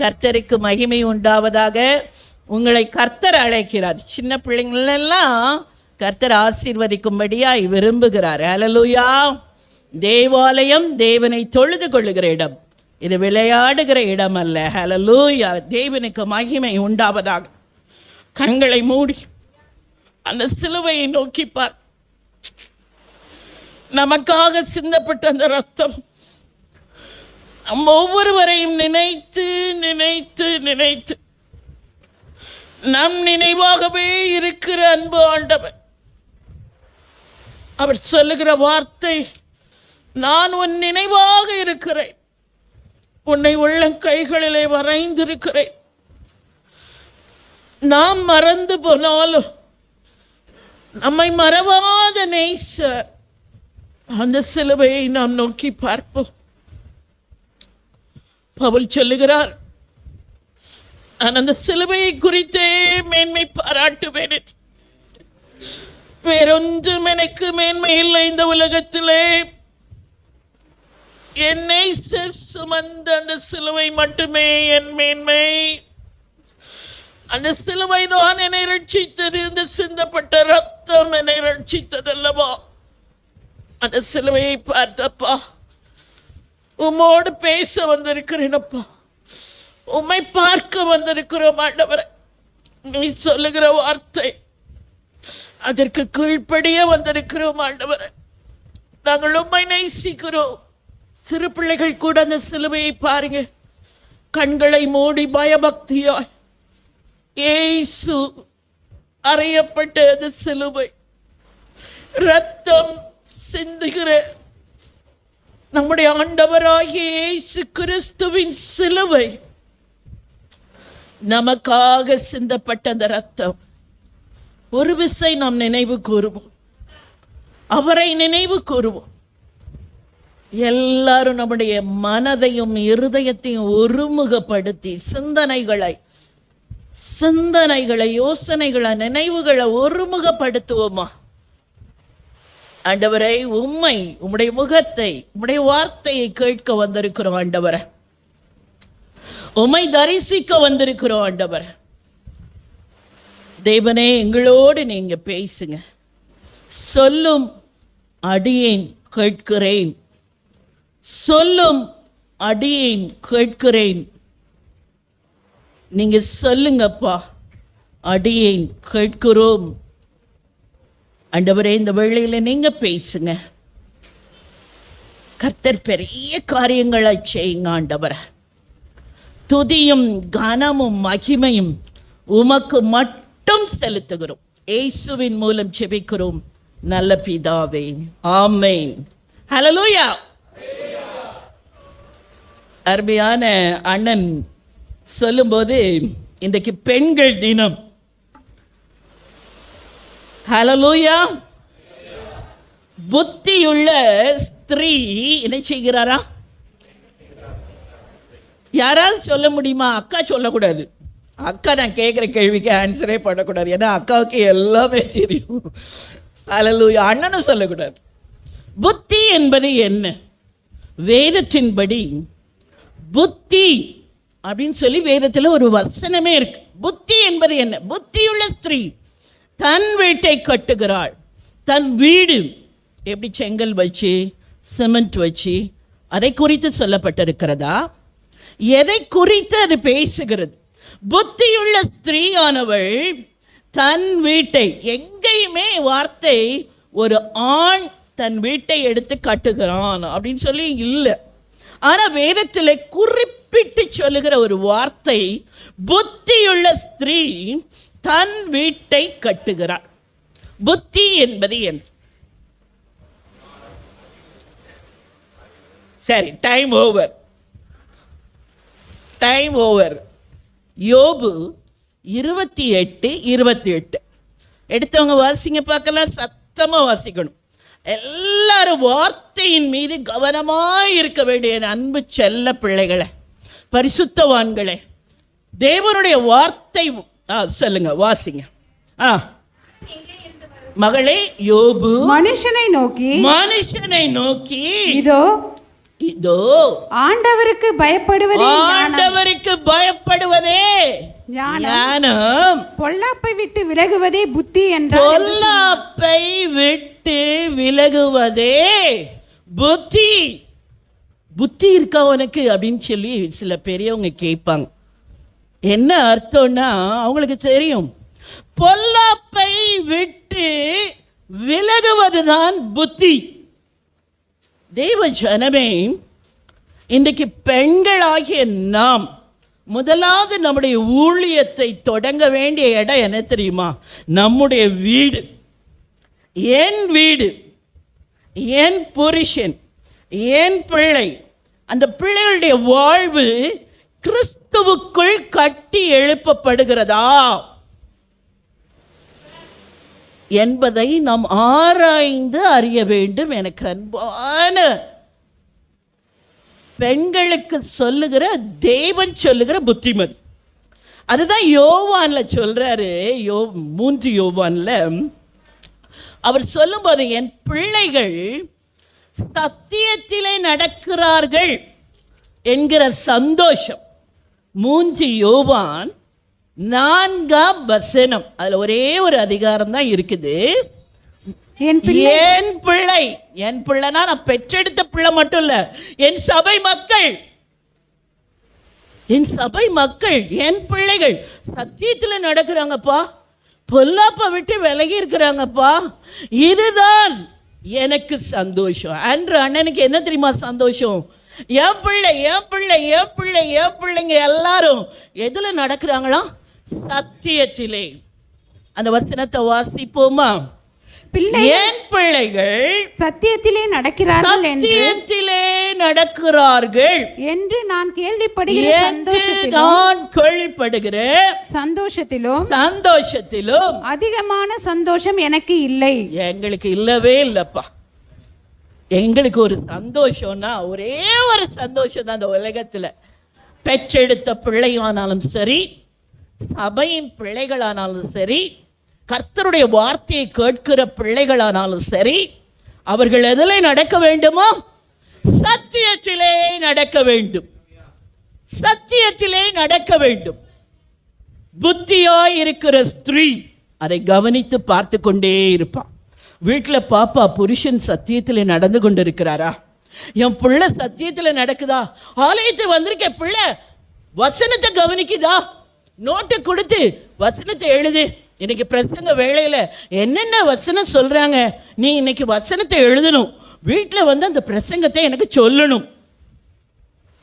கர்த்தருக்கு மகிமை உண்டாவதாக. உங்களை கர்த்தர் அழைக்கிறார். சின்ன பிள்ளைங்களெல்லாம் கர்த்தர் ஆசீர்வதிக்கும்படியாய் விரும்புகிறார். ஹல்லேலூயா. தேவாலயம் தேவனை தொழுது கொள்ளுகிற இடம், இது விளையாடுகிற இடம் அல்ல. ஹல்லேலூயா. தேவனுக்கு மகிமை உண்டாவதாக. கண்களை மூடி அந்த சிலுவையை நோக்கி பார். நமக்காக சிந்தப்பட்ட அந்த ரத்தம் நம்ம ஒவ்வொருவரையும் நினைத்து நினைத்து நினைத்து நம் நினைவாகவே இருக்கிற அன்பு ஆண்டவர். அவர் சொல்லுகிற வார்த்தை, நான் உன் நினைவாக இருக்கிறேன், உன்னை உள்ள கைகளிலே வரைந்திருக்கிறேன். நாம் மறந்து போனாலும் நம்மை மறவாத நேசர் அந்த சிலுவையை நாம் நோக்கி பார்ப்போம். பவுல் சொல்லுகிறார், நான் அந்த சிலுவையை குறித்தே மேன்மை பாராட்டுவேன். வேறொன்றும் எனக்கு மேன்மை இல்லை இந்த உலகத்திலே. என்னை சுமந்த அந்த சிலுவை மட்டுமே என் மேன்மை. அந்த சிலுவை தான் என்னை ரட்சித்தது. இந்த சிந்தப்பட்ட ரத்தம் என்னை ரட்சித்தது அல்லவா? அந்த சிலுவையை பார்த்தப்பா, உம்மோடு பேச வந்திருக்கிறேனப்பா, உம்மை பார்க்க வந்திருக்கிறோம் ஆண்டவரே. நீ சொல்லுகிற வார்த்தை, அதற்கு கீழ்ப்படிய வந்திருக்கிறோம் ஆண்டவரே. நாங்கள் உம்மை நேசிக்கிறோம். சிறு பிள்ளைகள் கூட அந்த சிலுவையை பாருங்க, கண்களை மூடி பயபக்தியாய் இயேசு அறையப்பட்ட அந்த சிலுவை, ரத்தம் சிந்துகிற நம்முடைய ஆண்டவராகிய இயேசு கிறிஸ்துவின் சிலுவை, நமக்காக சிந்தப்பட்ட அந்த ரத்தம். ஒரு விசை நாம் நினைவு கூறுவோம், அவரை நினைவு கூறுவோம். எல்லாரும் நம்முடைய மனதையும் இருதயத்தையும் ஒருமுகப்படுத்தி சிந்தனைகளை யோசனைகளை நினைவுகளை ஒருமுகப்படுத்துவோமா? ஆண்டவரை, உம்மை, உம்முடைய முகத்தை, உம்முடைய வார்த்தையை கேட்க வந்திருக்கிறோம் ஆண்டவரை. உம்மை தரிசிக்க வந்திருக்கிறோம் ஆண்டவரை. தேவனே, எங்களோடு நீங்க பேசுங்க. சொல்லும் அடியேன் கேட்கிறேன், சொல்லும் அடியேன் கேட்கிறேன். நீங்க சொல்லுங்கப்பா, அடியேன் கேட்கிறோம். ஆண்டவரே, இந்த வேளையில நீங்க பேசுங்க. கர்த்தர் பெரிய காரியங்களை செய்யுங்க ஆண்டவரே. துதியும் கனமும் மகிமையும் உமக்கு மட்டும் செலுத்துகிறோம். இயேசுவின் மூலம் ஜெபிக்கிறோம் நல்ல பிதாவே, ஆமென். ஹல்லேலூயா. அருமையான அண்ணன் சொல்லும்போது, இன்றைக்கு பெண்கள் தினம். ஹல்லேலூயா. புத்தியுள்ள ஸ்திரீ என்ன செய்கிறாரா? யாராவது சொல்ல முடியுமா? அக்கா சொல்லக்கூடாது. அக்கா நான் கேட்குற கேள்விக்கு ஆன்சரே பண்ணக்கூடாது, ஏன்னா அக்காவுக்கு எல்லாமே தெரியும். ஹல்லேலூயா. அண்ணனும் சொல்லக்கூடாது. புத்தி என்பது என்ன? வேதத்தின்படி புத்தி அப்படின்னு சொல்லி வேதத்தில் ஒரு வசனமே இருக்கு. புத்தி என்பது என்ன? புத்தியுள்ள ஸ்திரீ தன் வீட்டை கட்டுகிறாள். தன் வீடு எப்படி செங்கல் வச்சு சிமெண்ட் வச்சு, அதை குறித்து சொல்லப்பட்டிருக்கிறதா? எதை குறித்து அது பேசுகிறது? புத்தியுள்ள ஸ்திரீயானவள் தன் வீட்டை, எங்கேயுமே வார்த்தை ஒரு ஆண் தன் வீட்டை எடுத்து கட்டுகிறான் அப்படின்னு சொல்லி இல்லை. ஆனால் வேதத்தில் குறிப்பிட்டு சொல்லுகிற ஒரு வார்த்தை, புத்தியுள்ள ஸ்திரீ தன் வீட்டை கட்டுகிறார். புத்தி என்பது என்ன? சரி, டைம் ஓவர். யோபு 28:28 எடுத்தவங்க வாசிங்க பார்க்கலாம். சத்தமாக வாசிக்கணும். எல்லாரும் வார்த்தையின் மீது கவனமாக இருக்க வேண்டிய அன்பு செல்ல பிள்ளைகளை, பரிசுத்தவான்களே, தேவனுடைய வார்த்தை சொல்லுங்க, வாசிங்க. மகளே, யோபு மனுஷனை நோக்கி இதோ இதோ ஆண்டவருக்கு பயப்படுவதே ஆண்டவருக்கு பயப்படுவதே ஞானம், பொல்லாப்பை விட்டு விலகுவதே புத்தி என்றார். பொல்லாப்பை விட்டு விலகுவதே புத்தி. புத்தி இருக்கா உனக்கு அப்படின்னு சொல்லி சில பெரியவங்க கேட்பாங்க. என்ன அர்த்தம்னா அவங்களுக்கு தெரியும், பொல்லாப்பை விட்டு விலகுவதுதான் புத்தி. தெய்வ ஜனமே, இன்றைக்கு பெண்களாகிய நாம் முதலாவது நம்முடைய ஊழியத்தை தொடங்க வேண்டிய இடம் என்ன தெரியுமா? நம்முடைய வீடு. என் வீடு, என் புருஷன், என் பிள்ளை, அந்த பிள்ளைகளுடைய வாழ்வு கிறிஸ்துவுக்குள் கட்டி எழுப்பப்படுகிறதா என்பதை நாம் ஆராய்ந்து அறிய வேண்டும். எனக்கு அன்பான பெண்களுக்கு சொல்லுகிற தேவன் சொல்லுகிற புத்திமதி அதுதான் யோவான்ல சொல்றாரு. 3 யோவான்ல அவர் சொல்லும்போது, என் பிள்ளைகள் சத்தியத்திலே நடக்கிறார்கள் என்கிற சந்தோஷம். 3 யோவான் 4ஆம் வசனம். அதுல ஒரே ஒரு அதிகாரம் தான் இருக்குது. என் பிள்ளை, என் பிள்ளைனா நான் பெற்றெடுத்த பிள்ளை மட்டும் இல்ல, என் சபை மக்கள், என் சபை மக்கள், என் பிள்ளைகள் சத்தியத்துல நடக்கிறாங்கப்பா, பொல்லாப்ப விட்டு விலகி இருக்கிறாங்கப்பா. இதுதான் எனக்கு சந்தோஷம். அன்று அண்ணனுக்கு என்ன தெரியுமா சந்தோஷம்? என் பிள்ளை, என் பிள்ளை, என் பிள்ளை, என் பிள்ளைங்க எல்லாரும் எதுல நடக்கிறாங்களா? சத்தியத்திலே. அந்த வசனத்தை வாசிப்போமா? என் பிள்ளைகள் சத்தியத்திலே நடக்கிறார்கள் என்று நான் கேள்விப்படுகிறேன். சந்தோஷத்திலும் அதிகமான சந்தோஷம் எனக்கு இல்லை. எங்களுக்கு இல்லவே இல்லப்பா. எங்களுக்கு ஒரு சந்தோஷம்னா ஒரே ஒரு சந்தோஷம் தான். அந்த உலகத்துல பெற்றெடுத்த பிள்ளையானாலும் சரி, சபையின் பிள்ளைகளானாலும் சரி, கர்த்தருடைய வார்த்தையை கேட்கிற பிள்ளைகளானாலும் சரி, அவர்கள் எதிலே நடக்க வேண்டுமோ? சத்தியத்திலே நடக்க வேண்டும். சத்தியத்திலே நடக்க வேண்டும். புத்தியாய் இருக்கிற ஸ்திரீ அதை கவனித்து பார்த்து கொண்டே இருப்பான். வீட்டில் பாப்பா, புருஷன் சத்தியத்தில் நடந்து கொண்டு இருக்கிறாரா? என் பிள்ளை சத்தியத்தில் நடக்குதா? ஆலயத்தை வந்திருக்க பிள்ளை வசனத்தை கவனிக்குதா? நோட்டை கொடுத்து வசனத்தை எழுது. இன்னைக்கு பிரசங்க வேளையில் என்னென்ன வசனம் சொல்றாங்க, நீ இன்னைக்கு வசனத்தை எழுதணும். வீட்டில் வந்து அந்த பிரசங்கத்தை எனக்கு சொல்லணும்.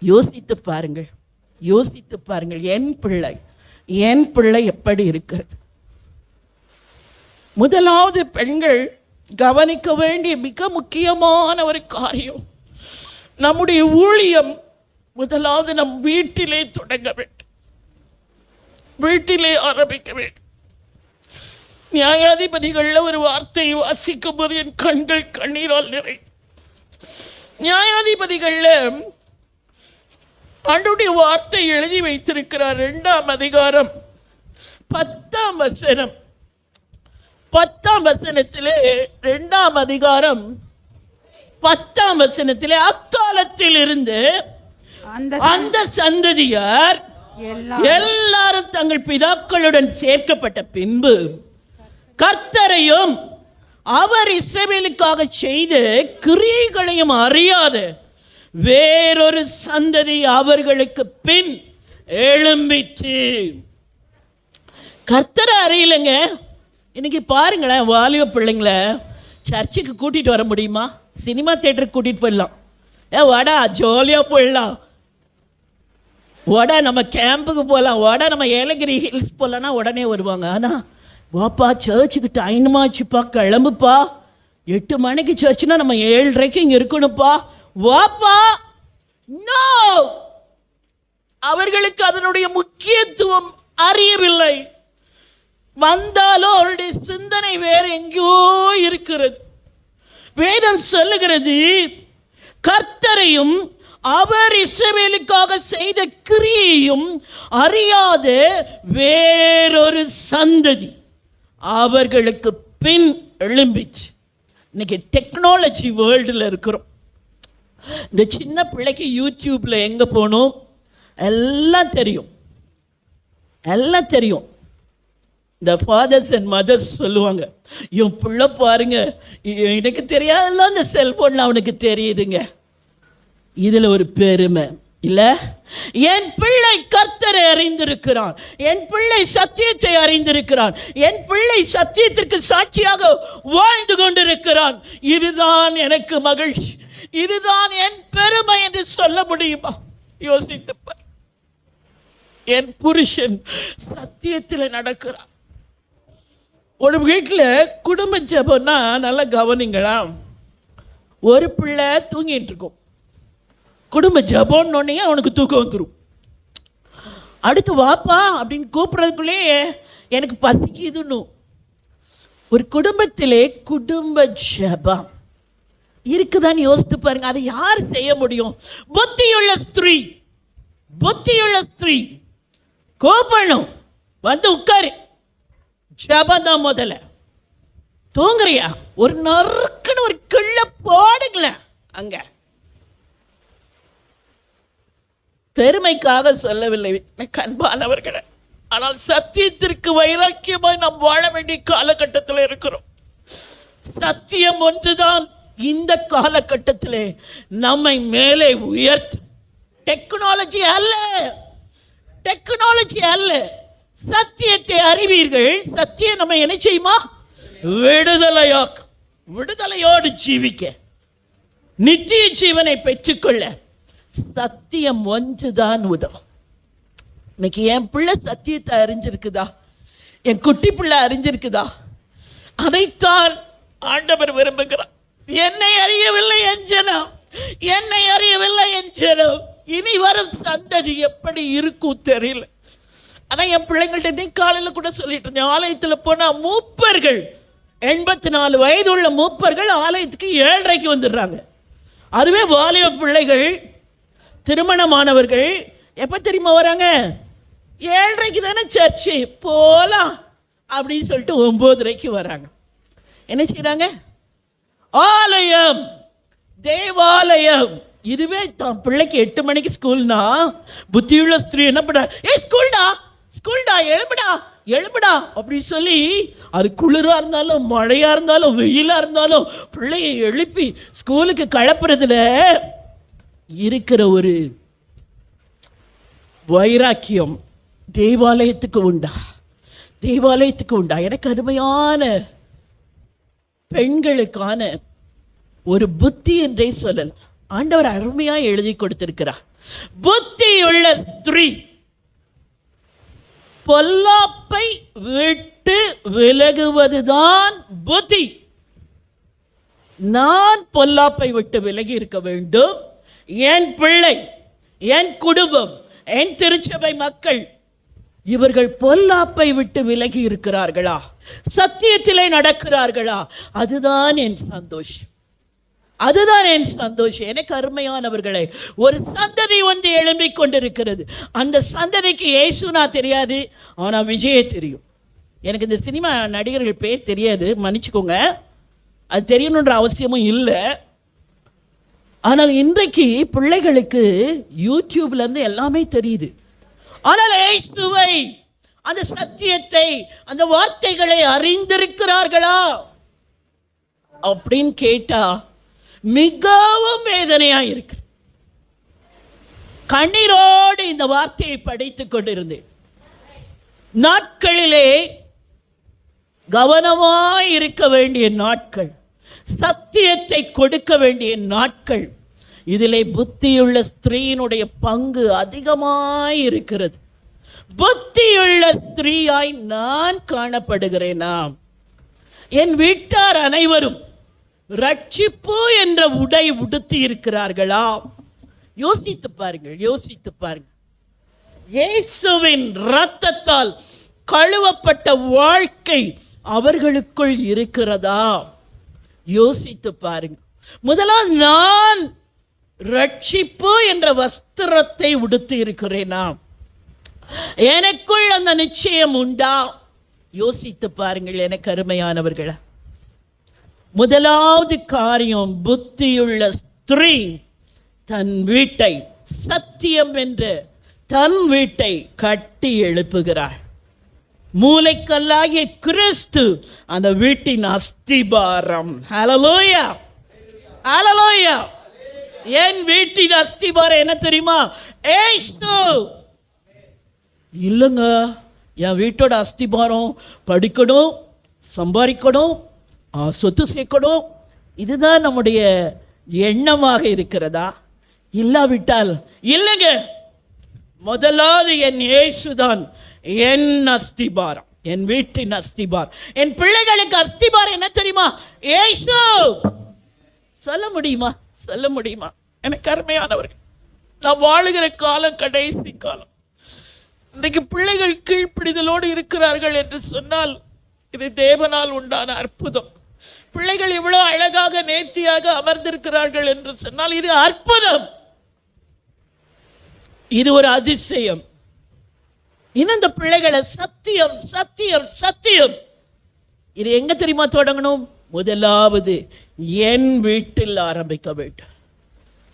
யோசித்து பாருங்கள், யோசித்து பாருங்கள். என் பிள்ளை எப்படி இருக்கிறது? முதலாவது பெண்கள் கவனிக்க வேண்டிய மிக முக்கியமான ஒரு காரியம், நம்முடைய ஊழியம் முதலாவது நம் வீட்டிலே தொடங்க வேண்டும், வீட்டிலே ஆரம்பிக்க வேண்டும். நியாயாதிபதிகளில் ஒரு வார்த்தையை வாசிக்கும் போது என் கண்கள் கண்ணீரால் நிறை. நியாயாதிபதிகளில் ஆண்டவருடைய வார்த்தை எழுதி வைத்திருக்கிறார். 2ஆம் அதிகாரம் 10ஆம் வசனம். 10ஆம் வசனத்திலே, 2ஆம் அதிகாரம் 10ஆம் வசனத்திலே, அக்காலத்தில் இருந்து அந்த சந்ததியார் எல்லாரும் தங்கள் பிதாக்களுடன் சேர்க்கப்பட்ட பின்பு கர்த்தரையும் அவர் இஸ்ரவேலுக்காக செய்த கிரியைகளையும் அறியாத வேறொரு சந்ததி அவர்களுக்கு பின் எழும்பிச்சு. கர்த்தரை அறியலைங்க. இன்னைக்கு பாருங்களேன், வாலிப பிள்ளைங்கள சர்ச்சுக்கு கூட்டிட்டு வர முடியுமா? சினிமா தியேட்டருக்கு கூட்டிட்டு போயிடலாம். வாடா ஜாலியா போயிடலாம், வாடா நம்ம கேம்புக்கு போகலாம், வாடா நம்ம ஏலகிரி ஹில்ஸ் போகலான்னா உடனே வருவாங்க. ஆனால் வாப்பா சர்ச்சுக்கு டைம் ஆச்சுப்பா, கிளம்புப்பா, 8 மணிக்கு சர்ச்சுனா நம்ம 7:30 இங்கே இருக்கணும்ப்பா, வாப்பா. நோ, அவர்களுக்கு அதனுடைய முக்கியத்துவம் அறியவில்லை. வந்தாலும் அவருடைய சிந்தனை வேற எங்கேயோ இருக்கிறது. வேதம் சொல்லுகிறது, கர்த்தரையும் அவர் இஸ்ரவேலுக்காக செய்த கிரியையும் அறியாத வேறொரு சந்ததி அவர்களுக்கு பின் எழும்பிச்சு. இன்னைக்கு டெக்னாலஜி வேர்ல்டில் இருக்கிறோம். இந்த சின்ன பிள்ளைக்கு யூடியூப்ல எங்க போகணும் எல்லாம் தெரியும், எல்லாம் தெரியும். இந்த ஃபாதர்ஸ் அண்ட் மதர்ஸ் சொல்லுவாங்க, என் பிள்ளை பாருங்க, எனக்கு தெரியாதெல்லாம் இந்த செல்போன்ல அவனுக்கு தெரியுதுங்க. இதுல ஒரு பெருமை இல்ல, என் பிள்ளை கர்த்தரை அறிந்திருக்கிறான், என் பிள்ளை சத்தியத்தை அறிந்திருக்கிறான், என் பிள்ளை சத்தியத்திற்கு சாட்சியாக வாழ்ந்து கொண்டிருக்கிறான், இதுதான் எனக்கு மகிழ்ச்சி, இதுதான் என் பெருமை என்று சொல்ல முடியுமா? யோசித்து பார். என் புருஷன் சத்தியத்தில் நடக்கிறான். ஒரு வீட்டில் குடும்ப ஜெபம்னா நல்லா கவனிங்களா, ஒரு பிள்ளை தூங்கிட்டு இருக்கும், குடும்ப ஜெபம்னே அவனுக்கு தூக்கம் வந்துடும். அடுத்து வாப்பா அப்படின்னு கூப்பிட்றதுக்குள்ளேயே எனக்கு பசிக்குதுன்னு. ஒரு குடும்பத்திலே குடும்ப ஜெபம் இருக்குதான்னு யோசித்து பாருங்க. அதை யார் செய்ய முடியும்? புத்தியுள்ள ஸ்திரீ, புத்தியுள்ள ஸ்திரீ கூப்பிடணும், வந்து உட்காரு, ஜெபம் தான் முதல்ல. தூங்குறியா? ஒரு நறுக்குன்னு ஒரு கிள்ள போடுங்களேன். அங்க பெருமைக்காக சொல்லவில்லை அன்பானவர்களே, ஆனால் சத்தியத்திற்கு வைராக்கியமாய் நாம் வாழ வேண்டிய காலகட்டத்தில் இருக்கிறோம். சத்தியம் ஒன்றுதான் இந்த காலகட்டத்திலே நம்மை மேலே உயர்த்தும். டெக்னாலஜி அல்ல, டெக்னாலஜி அல்ல. சத்தியத்தை அறிவீர்கள், சத்தியம் நம்ம என்ன செய்யுமா? விடுதலையாக்கும். விடுதலையோடு ஜீவிக்க, நித்திய ஜீவனை பெற்றுக்கொள்ள சத்தியம் ஒன்றுதான் உதவும். இன்னைக்கு என் பிள்ளை சத்தியத்தை அறிஞ்சிருக்குதா? என் குட்டி பிள்ளை அறிஞ்சிருக்குதா? அதைத்தான் ஆண்டவர் விரும்புகிறார். என்னை அறியவில்லை என் ஜனம், என்னை அறியவில்லை என் ஜனம், இனி வரும் சந்ததி எப்படி இருக்கும் தெரியல. அதான் என் பிள்ளைங்கள்ட்ட நீ காலையில் கூட சொல்லிட்டு இருந்தேன், ஆலயத்தில் போனால் மூப்பர்கள் 84 வயது உள்ள மூப்பர்கள் ஆலயத்துக்கு 7:30 வந்துடுறாங்க. அதுவே வாலிப பிள்ளைகள் திருமணமானவர்கள் எப்போ தெரியுமா வராங்க? 7:30 தானே சர்ச்சு போகலாம் அப்படின்னு சொல்லிட்டு 9:30 வராங்க. என்ன செய்கிறாங்க? ஆலயம், தேவாலயம். இதுவே தான் பிள்ளைக்கு 8 மணிக்கு ஸ்கூல்னா புத்தியுள்ள ஸ்திரீ என்ன பண்ண, ஸ்கூல்டா ஸ்கூல்டா எழுப்புடா எழுப்புடா அப்படின்னு சொல்லி, அது குளிராக இருந்தாலும் மழையாக இருந்தாலும் வெயிலாக இருந்தாலும் பிள்ளையை எழுப்பி ஸ்கூலுக்கு கிளப்புறதுல இருக்கிற ஒரு வைராக்கியம் தேவாலயத்துக்கு உண்டா? தேவாலயத்துக்கு உண்டா? எனக்கு அருமையான பெண்களுக்கான ஒரு புத்தி என்றே சொல்லலாம். ஆண்டவர் அருமையாக எழுதி கொடுத்திருக்கிறார். புத்தியுள்ள ஸ்திரீ பொல்லாப்பை விட்டு விலகுவதுதான் புத்தி. நான் பொல்லாப்பை விட்டு விலகி இருக்க வேண்டும். என் பிள்ளை, என் குடும்பம், என் திருச்சபை மக்கள் இவர்கள் பொல்லாப்பை விட்டு விலகி இருக்கிறார்களா? சத்தியத்திலே நடக்கிறார்களா? அதுதான் என் சந்தோஷம், அதுதான் என் சந்தோஷம். எனக்கு அருமையானவர்களே, ஒரு சந்ததி ஒன்று எழும்பிக் கொண்டிருக்கிறது. அந்த சந்ததிக்கு இயேசுனா தெரியாது, ஆனால் விஜயை தெரியும். எனக்கு இந்த சினிமா நடிகர்கள் பேர் தெரியாது, மன்னிச்சுக்கோங்க, அது தெரியணுன்ற அவசியமும் இல்லை. ஆனால் இன்றைக்கு பிள்ளைகளுக்கு யூடியூப்ல இருந்து எல்லாமே தெரியுது. ஆனால் இயேசுவை, அந்த சத்தியத்தை, அந்த வார்த்தைகளை அறிந்திருக்கிறார்களா அப்படின்னு கேட்டா மிகவும் வேதனையா இருக்கு. கண்ணீரோடு இந்த வார்த்தையை படித்துக் கொண்டிருந்தேன். நாட்களிலே கவனமாய் இருக்க வேண்டிய நாட்கள், சத்தியத்தை கொடுக்க வேண்டிய நாட்கள். இதிலே புத்தியுள்ள ஸ்திரீயினுடைய பங்கு அதிகமாய் இருக்கிறது. புத்தியுள்ள ஸ்திரீயாய் நான் காணப்படுகிறேனா? என் வீட்டார் அனைவரும் ரட்சிப்பு என்ற உடை உடுத்தி இருக்கிறார்களா? யோசித்து பாருங்கள், யோசித்து பாருங்கள். இயேசுவின் இரத்தத்தால் கழுவப்பட்ட வாழ்க்கை அவர்களுக்குள் இருக்கிறதா? யோசித்து பாருங்கள். முதலாவது, நான் ரட்சிப்பு என்ற வஸ்திரத்தை உடுத்தி இருக்கிறேனா? எனக்குள் அந்த நிச்சயம் உண்டா? யோசித்து பாருங்கள் எனக்கு அருமையானவர்களே. முதலாவது காரியம், புத்தியுள்ள ஸ்திரீ தன் வீட்டை, சத்தியம் என்ற தன் வீட்டை கட்டி எழுப்புகிறார். மூலைக்கல்லாகிய கிறிஸ்து அந்த வீட்டின் அஸ்திபாரம். ஹல்லேலூயா, ஹல்லேலூயா. என் வீட்டின் அஸ்திபாரம் என்ன தெரியுமா? இயேசு. இல்லைங்க, என் வீட்டோட அஸ்திபாரம் படிக்கணும், சம்பாதிக்கணும், சொத்து சேர்க்கணும், இதுதான் நம்முடைய எண்ணமாக இருக்கிறதா? இல்லாவிட்டால் இல்லைங்க, முதலாவது என் இயேசுதான் என் அஸ்திபாரம், என் வீட்டின் அஸ்திபாரம். என் பிள்ளைகளுக்கு அஸ்திபாரம் என்ன தெரியுமா? இயேசு. சொல்ல முடியுமா? சொல்ல முடியுமா? எனக்கு அருமையானவர்கள், நான் வாழுகிற காலம் கடைசி காலம். இன்றைக்கு பிள்ளைகள் கீழ்ப்பிடிதலோடு இருக்கிறார்கள் என்று சொன்னால் இது தேவனால் உண்டான அற்புதம். பிள்ளைகள் இவ்வளவு அழகாக நேர்த்தியாக அமர்ந்திருக்கிறார்கள் என்று சொன்னால் இது அற்புதம், இது ஒரு அதிசயம். இன்னும் இந்த பிள்ளைகளை சத்தியம் சத்தியம் சத்தியம், இது எங்க தெரியுமா தொடங்கணும்? முதலாவது என் வீட்டில் ஆரம்பிக்க வேண்டும்.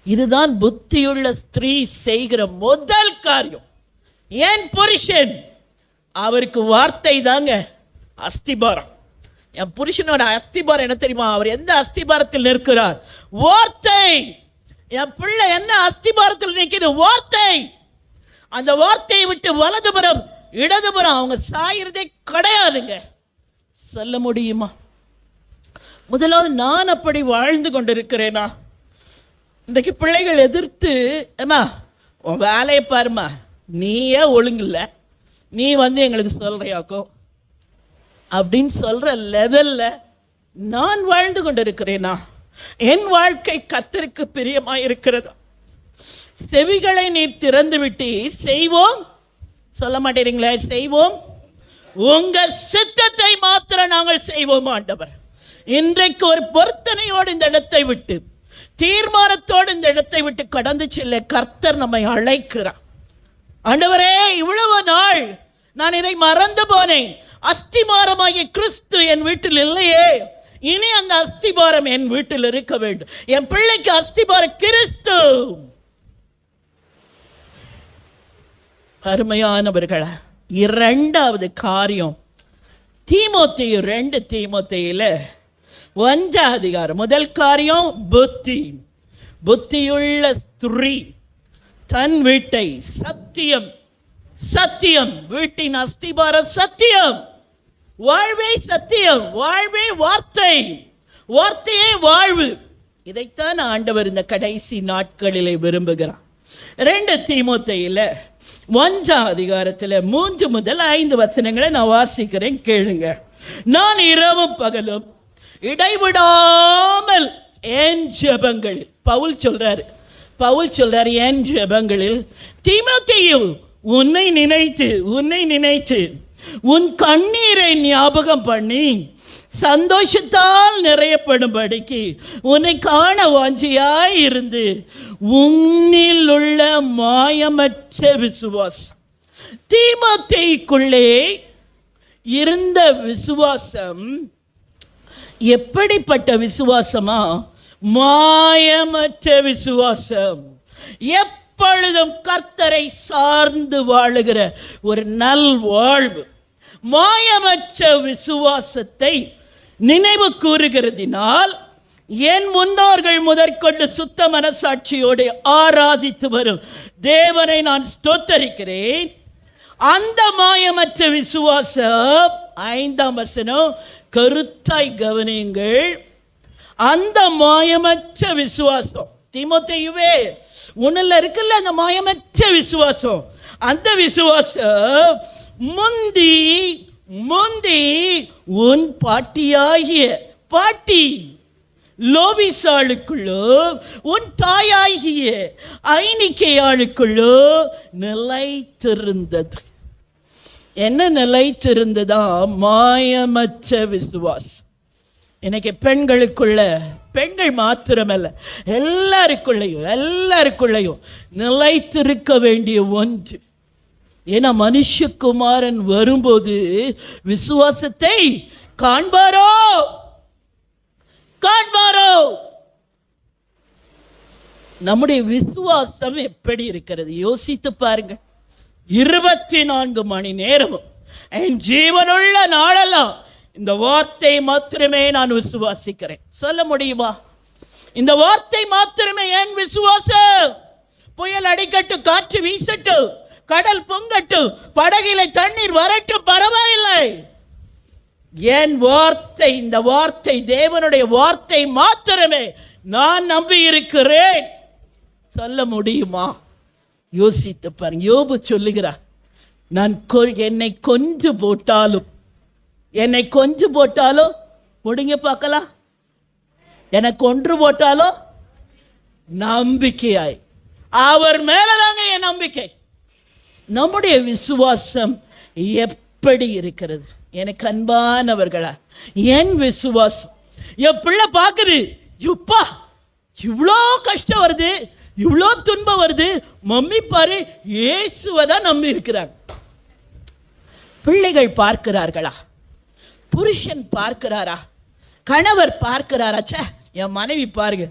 இதுதான் புத்தியுள்ள ஸ்திரீ செய்கிற முதல் காரியம். என் புருஷன், அவருக்கு வார்த்தை தாங்க அஸ்திபாரம். என் புருஷனோட அஸ்திபாரம் என்ன தெரியுமா? அவர் எந்த அஸ்திபாரத்தில் நிற்கிறார்? வார்த்தை. என் பிள்ளை என்ன அஸ்திபாரத்தில் நிற்கிறது? வார்த்தை. அந்த வார்த்தையை விட்டு வலதுபுறம் இடதுபுறம் அவங்க சாயிறதே கிடையாதுங்க. சொல்ல முடியுமா? முதலாவது நான் அப்படி வாழ்ந்து கொண்டிருக்கிறேனா? இன்றைக்கு பிள்ளைகள் எதிர்த்து, ஏமா உன் வேலையை பாருமா, நீயே ஒழுங்கில்ல, நீ எங்களுக்கு சொல்றியாக்கும் அப்படின்னு சொல்ற லெவல்ல நான் வாழ்ந்து கொண்டிருக்கிறேனா? என் வாழ்க்கை கர்த்தருக்கு பிரியமாய் இருக்கிறதா? செவிகளை நீர் திறந்து விட்டு செய்வோம் சொல்ல மாட்டேறீங்களா? செய்வோம், உங்க சித்தத்தை மாத்திரம் நாங்கள் செய்வோம் ஆண்டவர். இன்றைக்கு ஒரு பொருத்தனையோடு இந்த இடத்தை விட்டு, தீர்மானத்தோடு இந்த இடத்தை விட்டு கடந்து செல்ல கர்த்தர் நம்மை அழைக்கிறார். ஆண்டவரே, இவ்வளவு நாள் நான் இதை மறந்து போனேன். அஸ்திபாரமாகிய கிறிஸ்து என் வீட்டில் இல்லையே, இனி அந்த அஸ்திபாரம் என் வீட்டில் இருக்க வேண்டும். என் பிள்ளைக்கு அஸ்திபாரம் கிறிஸ்து. அருமையானவர்களா, இரண்டாவது காரியம் தீமோத்தேயு 2 தீமோத்தேயுல 1 அதிகாரம் முதல் காரியம் புத்தி. புத்தியுள்ள ஸ்திரீ தன் வீட்டை சத்தியம் சத்தியம், வீட்டின் அஸ்திபாரம் சத்தியம், வாழ்வே சத்தியம், வாழ்வே வார்த்தை, வார்த்தையே வாழ்வு. இதைத்தான் ஆண்டவர் இந்த கடைசி நாட்களிலே விரும்புகிறார். 2 தீமோத்தேயுல 1 அதிகாரத்தில் 3 முதல் 5 வசனங்களை நான் வாசிக்கிறேன், கேளுங்க. நான் இரவும் பகலும் இடைவிடாமல் என் ஜெபங்களில், பவுல் சொல்றாரு என் ஜெபங்களில், தீமோத்தேயு உன்னை நினைத்து உன் கண்ணீரை ஞாபகம் பண்ணி சந்தோஷத்தால் நிறையப்படும்படிக்கு உன்னை காண வாஞ்சியாய் இருந்து உன்னில் உள்ள மாயமற்ற விசுவாசம். தீமோத்தேயுக்குள்ளே இருந்த விசுவாசம் எப்படிப்பட்ட விசுவாசமா? மாயமற்ற விசுவாசம். எப்பொழுதும் கர்த்தரை சார்ந்து வாழுகிற ஒரு நல் வாழ்வு. மாயமற்ற விசுவாசத்தை நினைவு கூறுகிறதினால் என் முன்னோர்கள் முதற்கொண்டு சுத்த மனசாட்சியோடு ஆராதித்து வரும் தேவனை நான் ஸ்தோத்தரிக்கிறேன். அந்த மாயமற்ற விசுவாசம், 5ஆம் வசனம், கருத்தாய் கவனியுங்கள். அந்த மாயமற்ற விசுவாசம், தீமோத்தேயுவே உன்னில் இருக்குல்ல அந்த மாயமற்ற விசுவாசம், அந்த விசுவாசம் முந்தி உன் பாட்டியாகிய லோபிசாளுக்குள்ளோ உன் தாயாகிய ஐனிக்கையாளுக்குள்ளோ நிலைத்திருந்தது. என்ன நிலைத்திருந்ததா? மாயமற்ற விசுவாசம். இன்னைக்கு பெண்கள் மாத்திரமல்ல, எல்லாருக்குள்ளையும் நிலைத்திருக்க வேண்டிய ஒன்று. ஏன்னா மனுஷகுமாரன் வரும்போது விசுவாசத்தை காண்பாரோ. நம்முடைய விசுவாசம் எப்படி இருக்கிறது யோசித்து பாருங்க. 24 மணி நேரமும் என் ஜீவனுள்ள நாளெல்லாம் இந்த வார்த்தை மாத்திரமே நான் விசுவாசிக்கிறேன். சொல்ல முடியுமா? இந்த வார்த்தை மாத்திரமே என் விசுவாசம். புயல் அடிக்கட்டும், காற்று வீசட்டும், கடல் பொங்கட்டும், படகில தண்ணீர் வரட்டும், பரவாயில்லை. என் வார்த்தை, இந்த வார்த்தை தேவனுடைய வார்த்தை மாத்திரமே நான் நம்பி இருக்கிறேன். சொல்ல முடியுமா? யோசித்து பாருங்க. யோபு சொல்லுகிறார், நான் என்னை கொஞ்சம் போட்டாலும் முடிங்க பார்க்கலாம், எனக்கு ஒன்று போட்டாலும் நம்பிக்கையாய் அவர் மேலதாங்க என் நம்பிக்கை. நம்முடைய விசுவாசம் எப்படி இருக்கிறது? எனக்கு அன்பானவர்களா, என் விசுவாசம் என் பிள்ளை பார்க்குது, எப்பா இவ்வளோ கஷ்டம் வருது, இவ்வளோ துன்பம் வருது, மம்மி பாரு இயேசுவை தான் நம்பி இருக்கிறாங்க. பிள்ளைகள் பார்க்கிறார்களா? புருஷன் பார்க்கிறாரா? கணவர் பார்க்கிறாரா? சே, என் மனைவி பாருங்க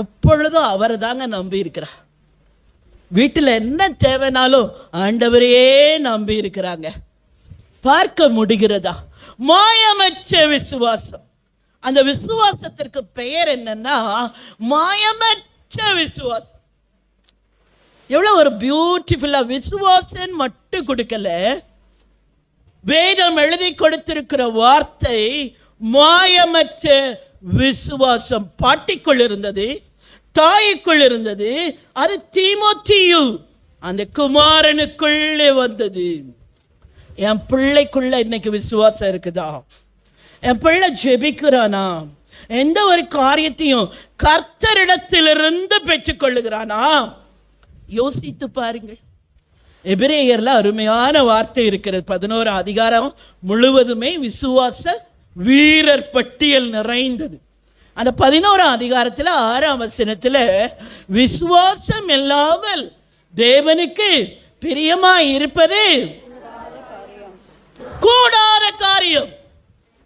எப்பொழுதும் அவரை தாங்க நம்பி இருக்கிறா. வீட்டில் என்ன தேவைனாலும் ஆண்டவரையே நம்பி இருக்கிறாங்க. பார்க்க முடிகிறதா? மாயமற்ற விசுவாசம். அந்த விசுவாசத்திற்கு பெயர் என்னன்னா மாயமற்ற விசுவாசம். எவ்வளவு ஒரு பியூட்டிஃபுல்லா விசுவாசம் மட்டும் கொடுக்கல, வேதம் எழுதி கொடுத்திருக்கிற வார்த்தை மாயமற்ற விசுவாசம். பாட்டிக்குள் இருந்தது, தாய்க்குள் இருந்தது, அது தீமோத்தேயு அந்த குமாரனுக்குள்ளே வந்தது. என் பிள்ளைக்குள்ள இன்னைக்கு விசுவாசம் இருக்குதா? என் பிள்ளை ஜெபிக்கிறானா? எந்த ஒரு காரியத்தையும் கர்த்தரிடத்திலிருந்து பெற்றுக்கொள்ளுகிறானா? யோசித்து பாருங்கள். எபிரேயர்ல அருமையான வார்த்தை இருக்கிறது. 11 அதிகாரம் முழுவதுமே விசுவாச வீரர் பட்டியல் நிறைந்தது. அந்த 11 அதிகாரத்தில் 6ஆம் வசனத்தில் விசுவாசம் இல்லாமல் தேவனுக்கு பிரியமாய் இருப்பது கூடார காரியம்.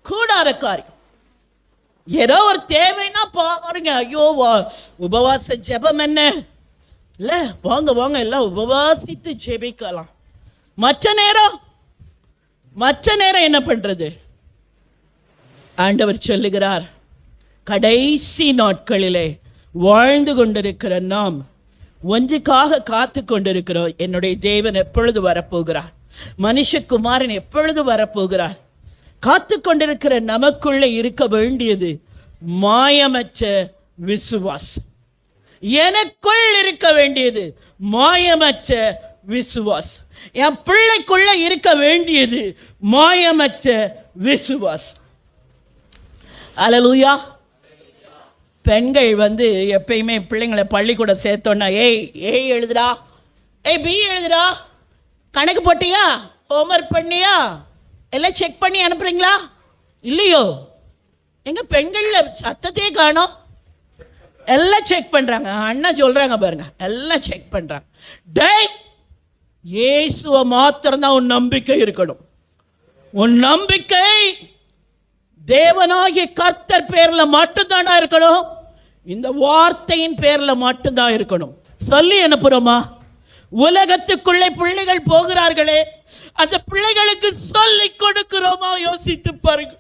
கூடார காரியம். ஏதோ ஒரு தேவைன்னா பாருங்க, ஐயோ உபவாச ஜெபம் என்ன இல்ல, வாங்க வாங்க எல்லாம் உபவாசித்து ஜெபிக்கலாம். மற்ற நேரம் என்ன பண்றது? ஆண்டவர் சொல்லுகிறார், கடைசி நாட்களிலே வாழ்ந்து கொண்டிருக்கிற நாம் ஒன்றுக்காக காத்து கொண்டிருக்கிறோம். என்னுடைய தேவன் எப்பொழுது வரப்போகிறார்? மனுஷகுமாரன் எப்பொழுது வரப்போகிறார்? காத்து கொண்டிருக்கிற நமக்குள்ளே இருக்க வேண்டியது மாயமற்ற விசுவாசம். எனக்குள் இருக்க வேண்டியது மாயமற்ற விசுவாசம். என் பிள்ளைக்குள்ள இருக்க வேண்டியது மாயமற்ற விசுவாசம். அல்லேலூயா. பெண்கள் எப்பயுமே பிள்ளைங்களை பள்ளிக்கூடம் சேர்த்தோன்னா ஏய் எழுதுடா, பி எழுதுடா, கணக்கு போட்டியா, ஹோம்ஒர்க் பண்ணியா, எல்லாம் செக் பண்ணி அனுப்புறீங்களா இல்லையோ? எங்க பெண்கள்ல சத்தத்தையே காணோம். எல்லாம் செக் பண்றாங்க. அண்ணா சொல்றாங்க பாருங்க, எல்லாம் செக் பண்றாங்க. டேய், இயேசுவை மாத்திரம்தான் உன் நம்பிக்கை இருக்கணும். உன் நம்பிக்கை தேவனாகிய கர்த்தர் பேர்ல மட்டும்தானா இருக்கணும். இந்த வார்த்தையின் பேர்ல மட்டும்தான் இருக்கணும். சொல்லி அனுப்புறோமா? உலகத்துக்குள்ளே பிள்ளைகள் போகிறார்களே, அந்த பிள்ளைகளுக்கு சொல்லி கொடுக்கிறோமா? யோசித்து பாருங்க.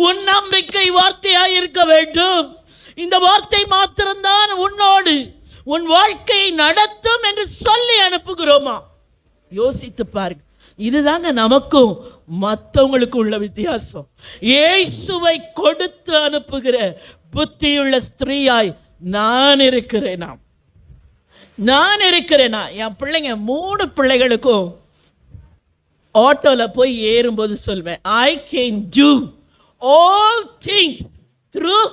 உன் நம்பிக்கை வார்த்தையாய் இருக்க வேண்டும். இந்த வார்த்தை மாத்திரம்தான் உன்னோடு உன் வாழ்க்கையை நடத்தும் என்று சொல்லி அனுப்புகிறோமா? யோசித்து பாருங்க. இதுதாங்க நமக்கும் மற்றவங்களுக்கும் உள்ள வித்தியாசம். இயேசுவை கொடுத்து அனுப்புகிற புத்தியுள்ள ஸ்திரீயாய் நான் இருக்கிறேனா? என் பிள்ளைங்க 3 பிள்ளைகளுக்கும் ஆட்டோல போய் ஏறும்போது சொல்வேன், I can do all things through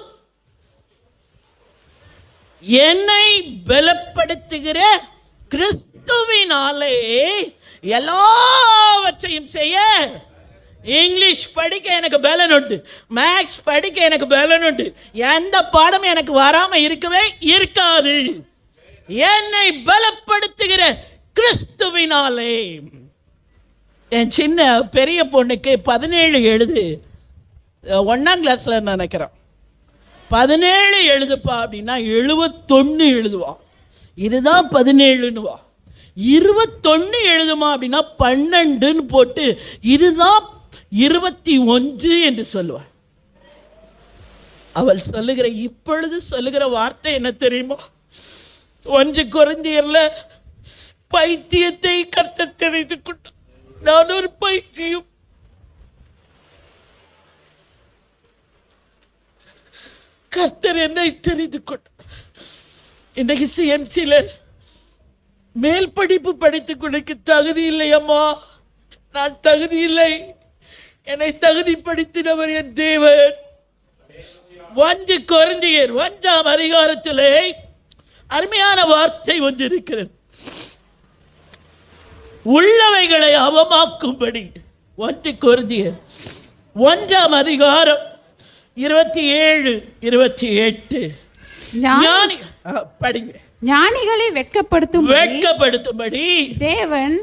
என்னை பலப்படுத்துகிற கிறிஸ்துவினாலே எல்லாவற்றையும் செய்ய. இங்கிலீஷ் படிக்க எனக்கு பலன் உண்டு, மேக்ஸ் படிக்க எனக்கு பலன் உண்டு, எந்த பாடம் எனக்கு வராம இருக்கவே இருக்காது. என்னை பலப்படுத்துகிற கிறிஸ்துவினாலே. என் சின்ன பெரிய பொண்ணுக்கு 17 எழுது, 1ஆம் கிளாஸ்ல நினைக்கிறேன். 17 எழுதுப்பா அப்படின்னா 71 எழுதுவான். இதுதான் 17ன்னுவா. 21 எழுதுமா அப்படின்னா 12ன்னு போட்டு இதுதான் 21 என்று சொல்லுவாள். அவள் சொல்லுகிற இப்பொழுது சொல்லுகிற வார்த்தை என்ன தெரியுமா? 1 கொரிந்தியர்ல பைத்தியத்தை கர்த்தர் தெரிந்து கொண்டார். நான் ஒரு பைத்தியம். கர்த்தர் என்னை தெரிந்து கொண்டார். இன்றைக்கு சிஎம்சியில் மேல் படிப்பு படித்துக் கொள்ளைக்கு தகுதி இல்லை அம்மா, நான் தகுதி இல்லை. என்னை தகுதிப்படுத்தினவர் என் தேவன். 1 கொரிந்தியர் 1ஆம் அதிகாரத்திலே அருமையான வார்த்தை ஒன்று இருக்கிறது. உள்ளவைகளை அவமாக்கும்படி 1 கொரிந்தியர் 1ஆம் அதிகாரம் 27, 28. படிங்க. ஞானிகளை வெட்கப்படுத்தும்படி தேவன்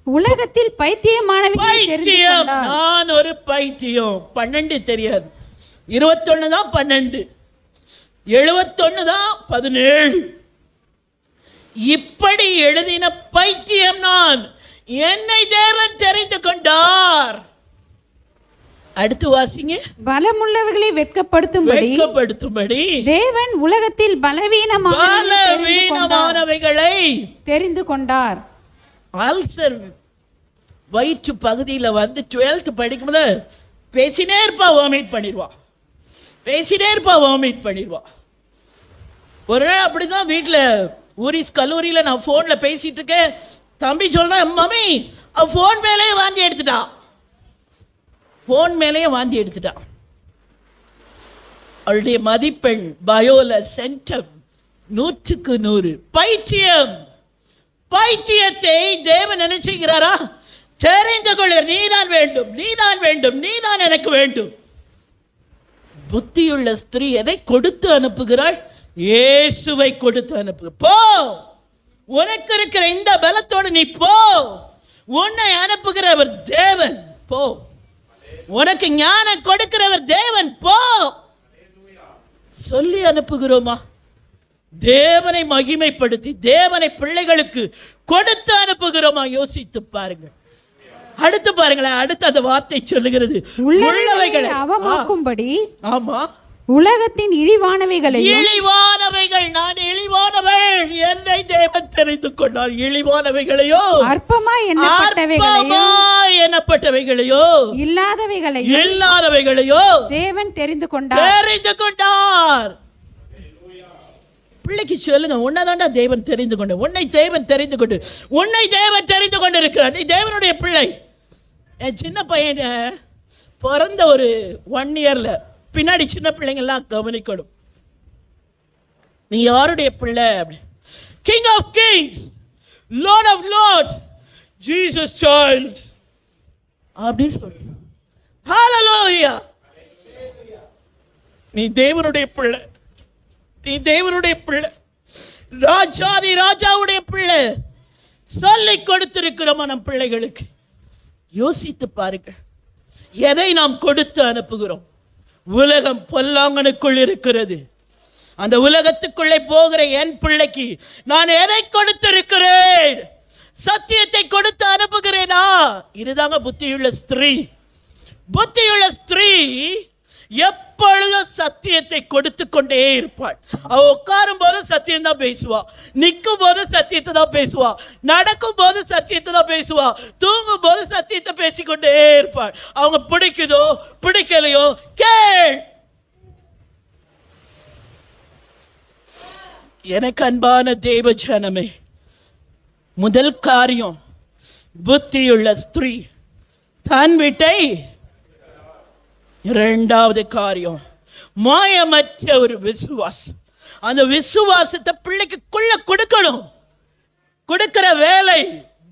உலகத்தில் பைத்தியமானவைகளை தெரிந்து கொண்டார். நான் ஒரு பைத்தியம். 12 தெரியாது, 21 தான் 12, 71 தான் 17. இப்படி எழுதின பைத்தியம் நான், என்னை தேவன் தெரிந்து கொண்டார். அடுத்து வாசிங்க. பலமுள்ளவர்களை வெட்கப்படுத்தும்படி தேவன் உலகத்தில் பலவீனமானவைகளை தெரிந்து கொண்டார். அல்சர் வயிற்று பகுதியில் வந்து 12th படிக்கும்போது பேசினே இருப்பா, வாமிட் பண்ணிடுவா. ஒரு நாள் அப்படிதான் வீட்டில் ஊரிஸ் கல்லூரியில் நான் ஃபோனில் பேசிட்டு இருக்கேன். தம்பி சொல்கிறேன், மம்மி ஃபோன் மேலேயே வாந்தி எடுத்துட்டா. அவளுடைய மதிப்பெண் பயோல சென்டம் 100க்கு 100. பைத்தியத்தை தேவன் நினைச்சுகிறாரா? தெரிந்து கொள்ள, நீதான் வேண்டும், நீதான் எனக்கு வேண்டும். புத்தியுள்ள ஸ்திரீ எதை கொடுத்து அனுப்புகிறாள்? இயேசுவை கொடுத்து அனுப்பு. போ, உனக்கு இருக்கிற இந்த பலத்தோடு நீ போ. உன்னை அனுப்புகிறவர் தேவன். போ, உனக்கு ஞானம் கொடுக்கிறவர் தேவன். போ சொல்லி அனுப்புகிறோமா? தேவனை மகிமைப்படுத்தி தேவனை பிள்ளைகளுக்கு கொடுத்து அனுப்புகிறோமா? யோசித்து பாருங்கள். அடுத்து பாருங்களேன், அடுத்து அந்த வார்த்தை சொல்லுகிறது, உள்ளவைகளை அவமாக்கும்படி. ஆமா, உலகத்தின் இழிவானவைகள். நான் இழிவானவள், என்னை தேவன் தெரிந்து கொண்டார். இழிவானவைகளையோ, அற்பமாய் எண்ணப்பட்டவைகளையோ, இல்லாதவைகளையோ தேவன் தெரிந்து கொண்டார். பிள்ளைக்கு சொல்லுங்க, உன்னதாண்டா தேவன் தெரிந்து கொண்டு, உன்னை தேவன் தெரிந்து கொண்டு இருக்கிறார். நீ தேவனுடைய பிள்ளை. என் சின்ன பையன் பிறந்த ஒரு 1 இயர்ல பின்னாடி சின்ன பிள்ளைங்கள்லாம் கவனிக்கணும். நீ யாருடைய பிள்ளை? King of kings, lord of lords, Jesus child அப்படின்னு சொல்லு. ஹalleluya. நீ தேவனுடைய பிள்ளை, ராஜாவுடைய பிள்ளை. சொல்லிக் கொடுத்திருக்கிறோம் நம் பிள்ளைகளுக்கு. யோசித்து பாருங்கள், எதை நாம் கொடுத்து அனுப்புகிறோம்? உலகம் பொல்லாங்கனுக்குள் இருக்கிறது. அந்த உலகத்துக்குள்ளே போகிற என் பிள்ளைக்கு நான் எதை கொடுத்திருக்கிறேன்? சத்தியத்தை கொடுத்து அனுப்புகிறேனா? இதுதாங்க புத்தியுள்ள ஸ்திரீ. எப்பொழுதும் சத்தியத்தை கொடுத்து கொண்டே இருப்பாள். அவ உட்காரும் போது சத்தியம் தான் பேசுவா, நிற்கும் போது சத்தியத்தை தான் பேசுவா, நடக்கும் போது சத்தியத்தை தான் பேசுவா, தூங்கும் போது சத்தியத்தை பேசிக்கொண்டே இருப்பாள். அவங்க பிடிக்குதோ பிடிக்கலையோ கேள். எனக்கு அன்பான தேவ ஜனமே, முதல் காரியம், புத்தியுள்ள ஸ்திரீ தன் வீட்டை. இரண்டாவது காரியம், மாயமற்ற ஒரு விசுவாசம். அந்த விசுவாசத்தை பிள்ளைக்கு கொடுக்கணும். கொடுக்கிற வேலை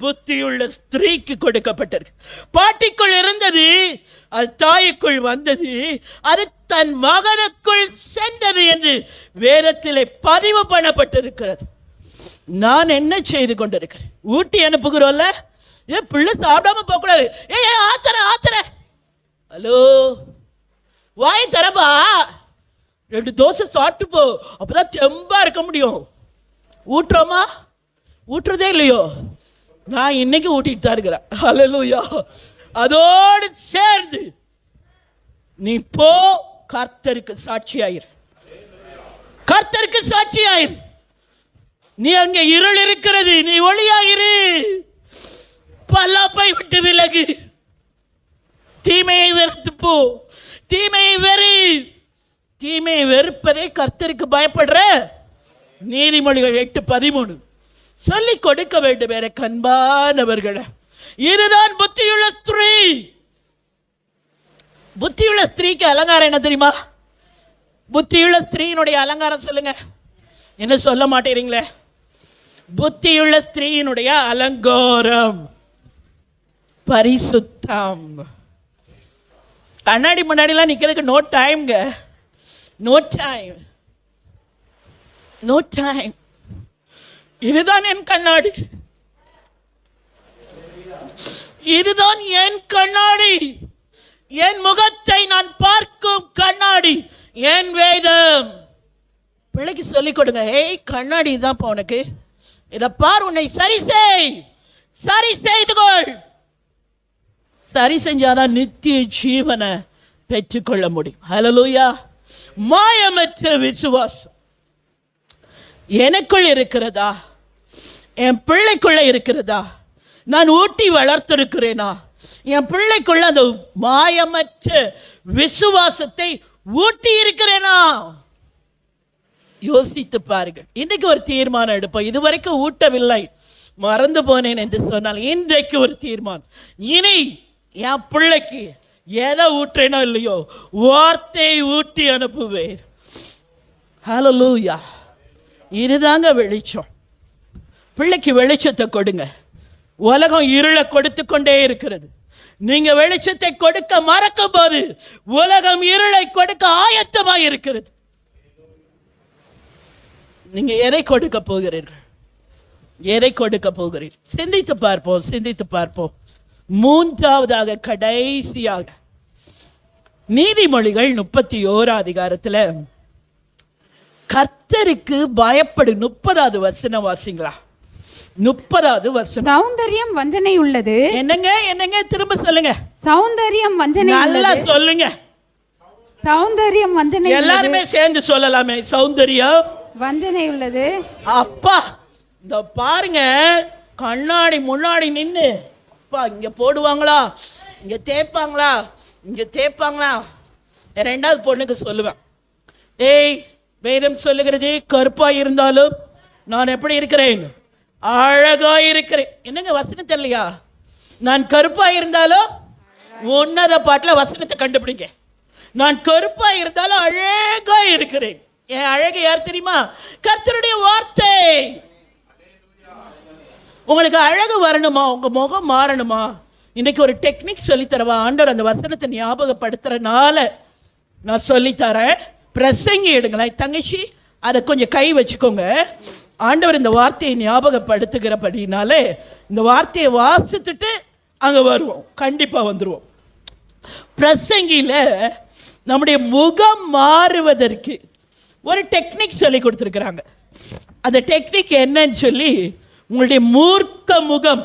புத்தியுள்ள ஸ்திரீக்கு கொடுக்கப்பட்டிருக்கு. பாட்டிக்குள் இருந்தது, அது தாய்க்குள் வந்தது, அது தன் மகனுக்குள் சென்றது என்று வேதத்திலே பதிவு பண்ணப்பட்டிருக்கிறது. நான் என்ன செய்து கொண்டிருக்கிறேன்? ஊட்டி அனுப்புகிறோம்ல, பிள்ளை சாப்பிடாம போகக்கூடாது. ஆத்தர ஹலோ, வாய் தரப்பா, 2 தோசை சாப்பிட்டு போ, அப்பதான் தெம்பா இருக்க முடியும். ஊட்டுறோமா? ஊட்டுறதே இல்லையோ? நான் இன்னைக்கு ஊட்டிட்டு தான் இருக்கிறேன். ஹல்லேலூயா. அதோடு சேர்ந்து நீ போ, கர்த்தருக்கு சாட்சியாயிரு. கர்த்தருக்கு சாட்சியாயிரு. நீ அங்கே இருள் இருக்கிறது, நீ ஒளியாயிரு. பல்லாப்பை விட்டு விலகு. தீமையை வெறுத்து போ. தீமையை வெறு. தீமையை வெறுப்பதே கர்த்தருக்கு பயப்படுற. நீதிமொழிகள் 8:13 சொல்லிக் கொடுக்க வேண்டும். வேற கண்பானவர்களே, இதுதான் புத்தியுள்ள ஸ்திரீ. புத்தியுள்ள ஸ்திரீக்கு அலங்காரம் என்ன தெரியுமா? புத்தியுள்ள ஸ்திரீயினுடைய அலங்காரம் சொல்லுங்க. என்ன சொல்ல மாட்டேறீங்களே? புத்தியுள்ள ஸ்திரீயினுடைய அலங்காரம் பரிசுத்தம். கண்ணாடி முன்னாடிலாம் நிக்கிறதுக்கு நோ டைம்ங்க. No time, no time. இதுதான் என் கண்ணாடி. இதுதான் என் கண்ணாடி. என் முகத்தை நான் பார்க்கும் கண்ணாடி என் வேதம். பிள்ளைக்கு சொல்லிக் கொடுங்க. ஏய், கண்ணாடி தான் உனக்கு. இதை பார், உன்னை சரி செய். சரி செய்துகொள். சரி செஞ்சாதான் நித்திய ஜீவனை பெற்றுக்கொள்ள முடியும். ஹல்லேலூயா. மாயமற்ற விசுவாசம் எனக்குள் இருக்கிறதா? என் பிள்ளைக்குள்ள இருக்கிறதா? நான் ஊட்டி வளர்த்திருக்கிறேனா? என் பிள்ளைக்குள்ள அந்த மாயமற்ற விசுவாசத்தை ஊட்டி இருக்கிறேனா? யோசித்து பாருங்கள். இன்றைக்கு ஒரு தீர்மானம் எடுப்போம். இதுவரைக்கும் ஊட்டவில்லை, மறந்து போனேன் என்று சொன்னால் இன்றைக்கு ஒரு தீர்மானம். இனி என் பிள்ளைக்கு எதை ஊற்றேனோ இல்லையோ, வார்த்தையை ஊட்டி அனுப்புவேன். ஹல்லேலூயா. இதுதாங்க வெளிச்சம். பிள்ளைக்கு வெளிச்சத்தை கொடுங்க. உலகம் இருளை கொடுத்து கொண்டே இருக்கிறது. நீங்க வெளிச்சத்தை கொடுக்க மறக்கும் போது உலகம் இருளை கொடுக்க ஆயத்தமாக இருக்கிறது. நீங்க எதை கொடுக்க போகிறீர்கள்? எதை கொடுக்க போகிறீர்கள்? சிந்தித்து பார்ப்போம், சிந்தித்து பார்ப்போம். மூன்றாவதாக, கடைசியாக, நீதிமொழிகள் 31 அதிகாரத்தில் கர்த்தருக்கு பயப்படு. 30வது வசனம் வாசிங்களா? 30வது வசனம். சௌந்தரியம் வஞ்சனை உள்ளது. என்னங்க என்னங்க திரும்ப சொல்லுங்க. சௌந்தரியம் வஞ்சனை நல்லா சொல்லுங்க. சௌந்தரியம் வஞ்சனை. எல்லாருமே சேர்ந்து சொல்லலாமே. சௌந்தரியம் வஞ்சனை உள்ளது. அப்பா, இந்த பாருங்க, கண்ணாடி முன்னாடி நின்று, அப்பா இங்க போடுவாங்களா, இங்க தேய்ப்பாங்களா, இங்க தேய்ப்பாங்களா. ரெண்டாவது பொண்ணுக்கு சொல்லுவேன், ஏய், வேதம் சொல்லுகிறது கருப்பா இருந்தாலும் நான் எப்படி இருக்கிறேன்? அழகா இருக்கிறேன். என்னங்க வசனம் தெரியலையா? நான் கருப்பா இருந்தாலும் உன்னத பாட்டில் வசனத்தை கண்டுபிடிங்க. நான் கருப்பா இருந்தாலும் அழகா இருக்கிறேன். என் அழகு யார் தெரியுமா? கர்த்தருடைய வார்த்தை. உங்களுக்கு அழகு வரணுமா? உங்க முகம் மாறணுமா? இன்னைக்கு ஒரு டெக்னிக் சொல்லித்தரவா? ஆண்டவர் அந்த வசனத்தை ஞாபகப்படுத்துறதுனால நான் சொல்லித்தரேன். பிரசங்கி எடுங்களேன் தங்கச்சி, அதை கொஞ்சம் கை வச்சுக்கோங்க. ஆண்டவர் இந்த வார்த்தையை ஞாபகப்படுத்துகிறபடினாலே இந்த வார்த்தையை வாசித்துட்டு அங்கே வருவோம். கண்டிப்பாக வந்துடுவோம். பிரசங்கியில் நம்முடைய முகம் மாறுவதற்கு ஒரு டெக்னிக் சொல்லி கொடுத்துருக்குறாங்க. அந்த டெக்னிக் என்னன்னு சொல்லி, உங்களுடைய மூர்க்க முகம்,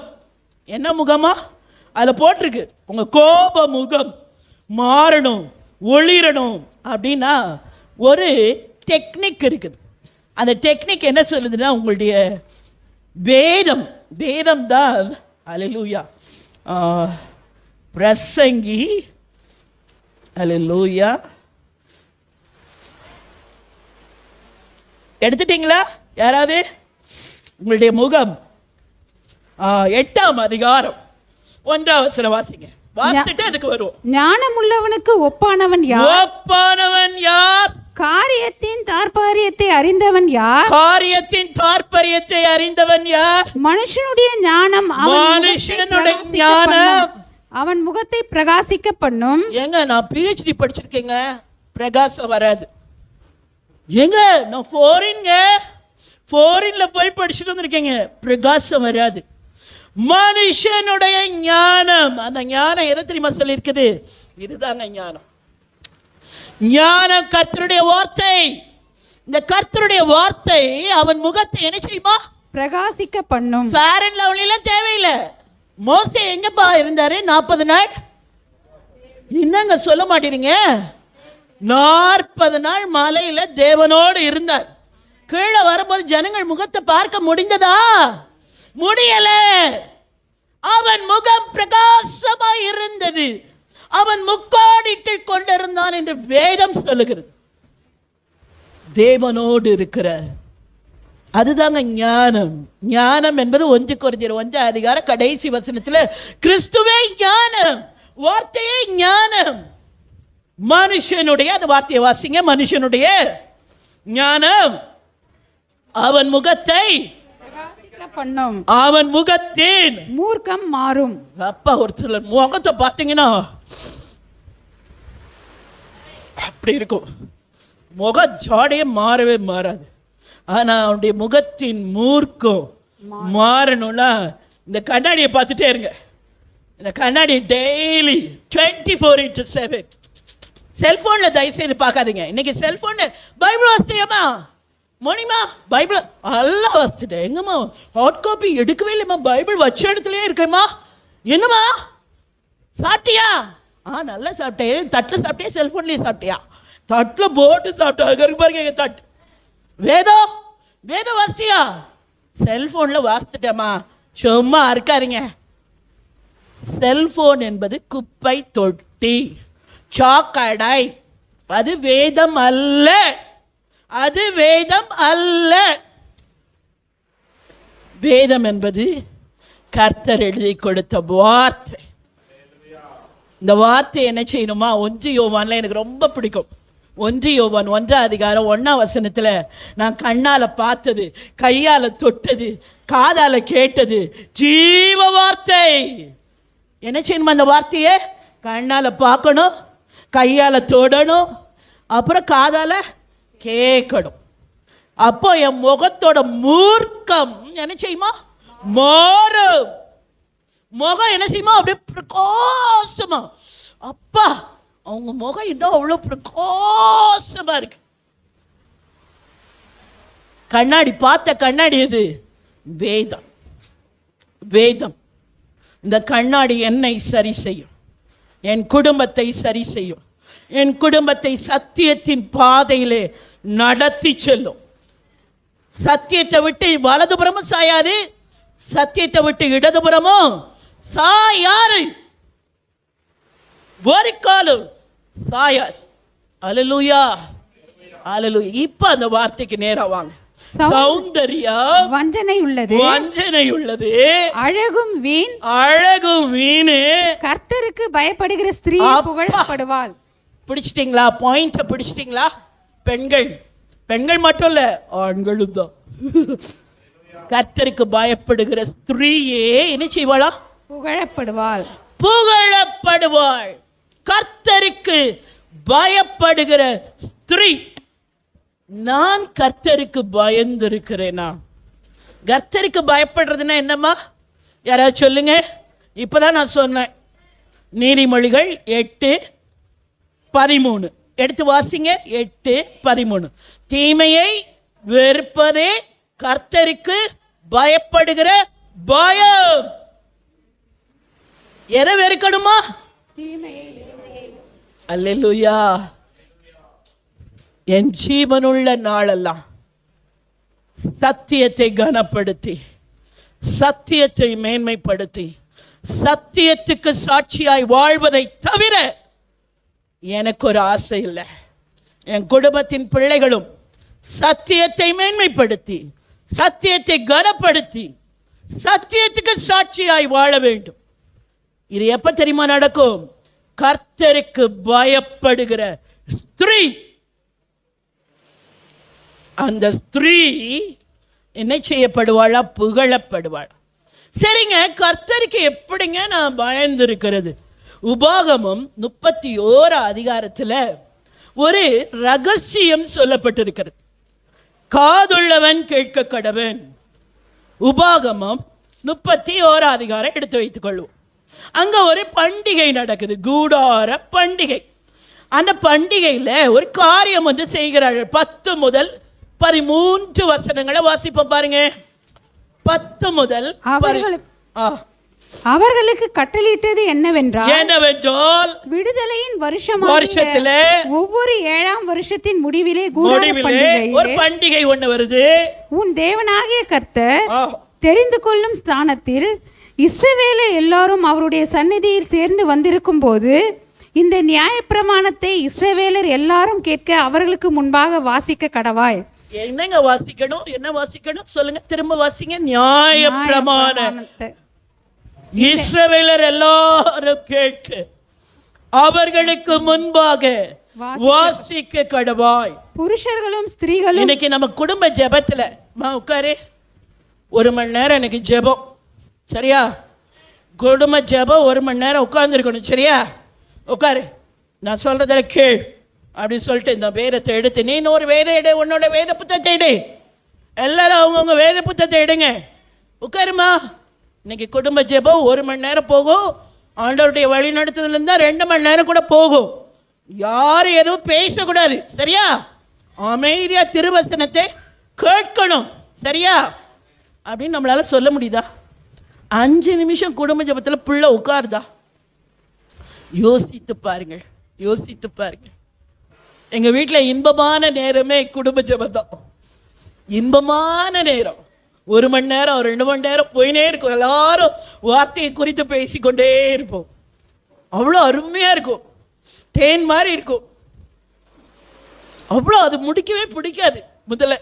என்ன முகமா அதில் போட்டிருக்கு, உங்கள் கோப முகம் மாறணும், ஒளிரணும் அப்படின்னா ஒரு டெக்னிக் இருக்குது. அந்த டெக்னிக் என்ன சொல்லுதுன்னா, உங்களுடைய வேதம், வேதம் தான். அல்லேலூயா. பிரசங்கி, அல்லேலூயா. எடுத்துட்டீங்களா யாராவது? உங்களுடைய முகம் 8ஆம் அதிகாரம் 1ஆம் வசனம் வாசிங்க. வாசிட்டு அதுக்கு வருவோம். ஞானம் உள்ளவனுக்கு ஒப்பானவன் யார்? ஒப்பானவன் யார்? காரியத்தின் தாற்பரியத்தை அறிந்தவன் யார்? காரியத்தின் தாற்பரியத்தை அறிந்தவன் யார்? மனுஷனுடைய ஞானம் அவன் முகத்தை பிரகாசிக்க பண்ணும். ஏங்க, நான் PhD படிச்சிருக்கேங்க, பிரகாசம் வராது. ஏங்க, நான் ஃபாரின்ல போய் படிச்சுட்டு வந்திருக்கேங்க, பிரகாசம் வராது. மனுஷனுடைய ஞானம், அந்த ஞானம் எதை தெரியுமா சொல்லியிருக்குது? இதுதாங்க ஞானம். ஞானம் கர்த்தருடைய வார்த்தை. இந்த கர்த்தருடைய வார்த்தை அவன் முகத்தை என்ன செய்யுமா? பிரகாசிக்க பண்ணும். ஃபேர் அண்ட் லவ்லிலாம் தேவையில்லை. மோசே எங்கப்பா இருந்தாரு 40 நாள்? என்னங்க சொல்ல மாட்டீங்க? 40 நாள் மலையில தேவனோடு இருந்தார். கீழே வரும்போது ஜனங்கள் முகத்தை பார்க்க முடிந்ததா? முடியல. அவன் முகம் பிரகாசமாய் இருந்தது. அவன் முக்காடிட்டு கொண்டிருந்தான் என்று வேதம் சொல்லுகிறது. தேவனோடு இருக்கிற அதுதாங்க ஞானம். ஞானம் என்பது 1 கொரிந்தியர் 1 கடைசி வசனத்தில் கிறிஸ்துவே ஞானம், வார்த்தையே ஞானம். மனுஷனுடைய, அந்த வார்த்தையை வாசிங்க, மனுஷனுடைய ஞானம் அவன் முகத்தை பிரகாசிக்க பண்ணும். அவன் முகத்தின் மூர்க்கம் மாறும். அப்பா, ஒரு சிலர் முகத்தை பார்த்தீங்கன்னா அப்படி இருக்கும். முக ஜாடையே மாறவே மாறாது. ஆனா அவனுடைய முகத்தின் மூர்க்கம் மாறணும்னா இந்த கண்ணாடியை பார்த்துட்டே இருங்க. இந்த கண்ணாடி டெய்லி 24/7. செல்போன்ல தயவுசெய்து பார்க்காதீங்க. இன்னைக்கு செல்போன்ல பைபிள் வாசியமா மணிமா, பைபிள் எல்லாம் வாசிச்சுட்டேன். எங்கம்மா ஹாட் காப்பி எடுக்கவே இல்லைம்மா, பைபிள் வச்ச இடத்துலயே இருக்கேம்மா. என்னம்மா சாப்பிட்டியா? நல்லா சாப்பிட்டேன். தட்டில் சாப்பிட்டியா செல்போன்லேயே சாப்பிட்டியா? தட்டில் போட்டு சாப்பிட்டா பாருங்க தட்டு. வேதம் வாசியா? செல்போன்ல வாசித்துட்டேம்மா. சும்மா இருக்காருங்க. செல்போன் என்பது குப்பை தொட்டி, சாக்கடை. அது வேதம் அல்ல, அது வேதம் அல்ல. வேதம் என்பது கர்த்தர் எழுதி கொடுத்த வார்த்தை. இந்த வார்த்தை என்ன செய்யணுமா? 1 யோவான்ல எனக்கு ரொம்ப பிடிக்கும். 1 யோவான் 1:1 நான் கண்ணால பார்த்தது, கையால தொட்டது, காதால கேட்டது ஜீவ வார்த்தை. என்ன செய்யணுமா? அந்த வார்த்தையை கண்ணால பார்க்கணும், கையால தொடணும், அப்புறம் காதால கேட்கணும். அப்போ என் முகத்தோட மூர்க்கம் என்ன செய்யுமா? மாறும். முகம் என்ன செய்யுமா? அப்படியே பிரகாசமா. அப்பா, அவங்க முகம் இன்னும் அவ்வளவு பிரகாசமா இருக்கு. கண்ணாடி, பார்த்த கண்ணாடி எது? வேதம். வேதம். இந்த கண்ணாடி என்னை சரி செய்யும், என் குடும்பத்தை சரி செய்யும், என் குடும்பத்தை சத்தியத்தின் பாதையிலே நடத்தி செல்லும். சத்தியத்தை விட்டு வலதுபுறமும் சாயாது, சத்தியத்தை விட்டு இடதுபுறமும் சாயாது. ஒரு காலம் சாயார். அல்லேலூயா, அல்லேலூயா. இப்ப அந்த வார்த்தைக்கு நேரா வாங்க. சௌந்தரியம் வஞ்சனை உள்ளது, வஞ்சனை உள்ளது, அழகும் வீண், அழகும் வீணு. கர்த்தருக்கு பயப்படுகிற ஸ்திரீ புகழப்படுவாள். பிடிச்சிட்டீங்களா? பாயிண்ட பிடிச்சிட்டீங்களா? பெண்கள், பெண்கள் மட்டும் இல்ல, ஆண்களும் தான். கர்த்தருக்கு பயப்படுகிற ஸ்திரீயே என்ன செய்வாளா? புகழப்படுவாள். புகழப்படுவாள். கர்த்தருக்கு பயப்படுகிற ஸ்திரீ. நான் கர்த்தருக்கு பயந்திருக்கிறேனா? கர்த்தருக்கு பயப்படுறதுன்னா என்னம்மா? யாராவது சொல்லுங்க. இப்பதான் நான் சொன்னேன். நீதிமொழிகள் 8:13 எடுத்து வாசிங்க. 8:13. தீமையை வெறுப்பதே கர்த்தருக்கு பயப்படுகிற பயம். எதை வெறுக்கணுமா? அல்லேலூயா. என் ஜீவனுள்ள நாளெல்லாம் சத்தியத்தை கனப்படுத்தி, சத்தியத்தை மேன்மைப்படுத்தி, சத்தியத்துக்கு சாட்சியாய் வாழ்வதை தவிர எனக்கு ஒரு ஆசை இல்லை. என் குடும்பத்தின் பிள்ளைகளும் சத்தியத்தை மேன்மைப்படுத்தி, சத்தியத்தை கனப்படுத்தி, சத்தியத்துக்கு சாட்சியாய் வாழ வேண்டும். இது எப்ப தெரியுமா நடக்கும்? கர்த்தருக்கு பயப்படுகிற ஸ்திரீ. அந்த ஸ்திரீ என்ன செய்யப்படுவாளா? புகழப்படுவாள். சரிங்க, கர்த்தருக்கு எப்படிங்க நான் பயந்திருக்கிறது? உபாகமம் 31 ஒரு ரகசியம் சொல்லப்பட்டிருக்கிறது. காதுள்ளவன் கேட்க கடவன். உபாகமம் 31 எடுத்து வைத்துக் கொள்வோம். அங்க ஒரு பண்டிகை நடக்குது, கூடார பண்டிகை. அந்த பண்டிகையில் ஒரு காரியம் ஒன்று செய்கிறார்கள். 10 முதல் 13 வசனங்களை வாசிப்போம் பாருங்க. 10 முதல் அவர்களுக்கு கட்டளையிட்டது என்னவென்றால் விடுதலையின் வருஷத்திலே ஒவ்வொரு 7ஆம் வருஷத்தின் முடிவிலே ஒரு பண்டிகை ஒண்ணு வருது. உன் தேவனாகிய கர்த்தர் தெரிந்து கொள்ளும் ஸ்தானத்தில் இஸ்ரவேலர் எல்லாரும் அவருடைய சந்நிதியில் சேர்ந்து வந்திருக்கும் போது இந்த நியாயப்பிரமாணத்தை இஸ்ரவேலர் எல்லாரும் கேட்க அவர்களுக்கு முன்பாக வாசிக்க கடவாய். என்னங்க வாசிக்கணும்? என்ன வாசிக்கணும் சொல்லுங்க, திரும்ப வாசிங்க. நியாயப்பிரமாணத்தை இஸ்ரவேலர் எல்லாரும் கேட்க அவர்களுக்கு முன்பாக வாசிக்க கடவாய். புருஷர்களும் ஸ்திரீகளும். இன்னைக்கு நம்ம குடும்ப ஜெபத்துல உட்காரு, 1 மணி நேரம் எனக்கு ஜெபம், சரியா? குடும்ப ஜெபம் 1 மணி நேரம் உட்கார்ந்துருக்கணும், சரியா? உட்காரு, நான் சொல்றதில் கேள் அப்படின்னு சொல்லிட்டு இந்த வேதத்தை எடுத்து, நீ ஒரு வேதம் எடு, உன்னோட வேத புத்தகத்தை எடு, எல்லாரும் அவங்கவுங்க வேத புத்தகத்தை எடுங்க, உட்காருமா. இன்னைக்கு குடும்ப ஜெபம் 1 மணி நேரம் போகும். ஆண்டவருடைய வழி நடத்துதல் இருந்தால் 2 மணி நேரம் கூட போகும். யாரும் எதுவும் பேசக்கூடாது, சரியா? அமைதியா திருவசனத்தை கேட்கணும், சரியா? அப்படின்னு நம்மளால சொல்ல முடியுதா? 5 நிமிஷம் குடும்ப ஜெபத்தில் பிள்ளை உட்காருதா? யோசித்து பாருங்கள், யோசித்து பாருங்கள். எங்க வீட்டில் இன்பமான நேரமே குடும்ப ஜெபம் தான். இன்பமான நேரம் 1 மணி நேரம் 2 மணி நேரம் போயினே இருக்கும். எல்லாரும் வார்த்தையை குறித்து பேசிக்கொண்டே இருப்போம். அவ்வளோ அருமையா இருக்கும், தேன் மாதிரி இருக்கும். அவ்வளோ அது முடிக்கவே பிடிக்காது. முதல்ல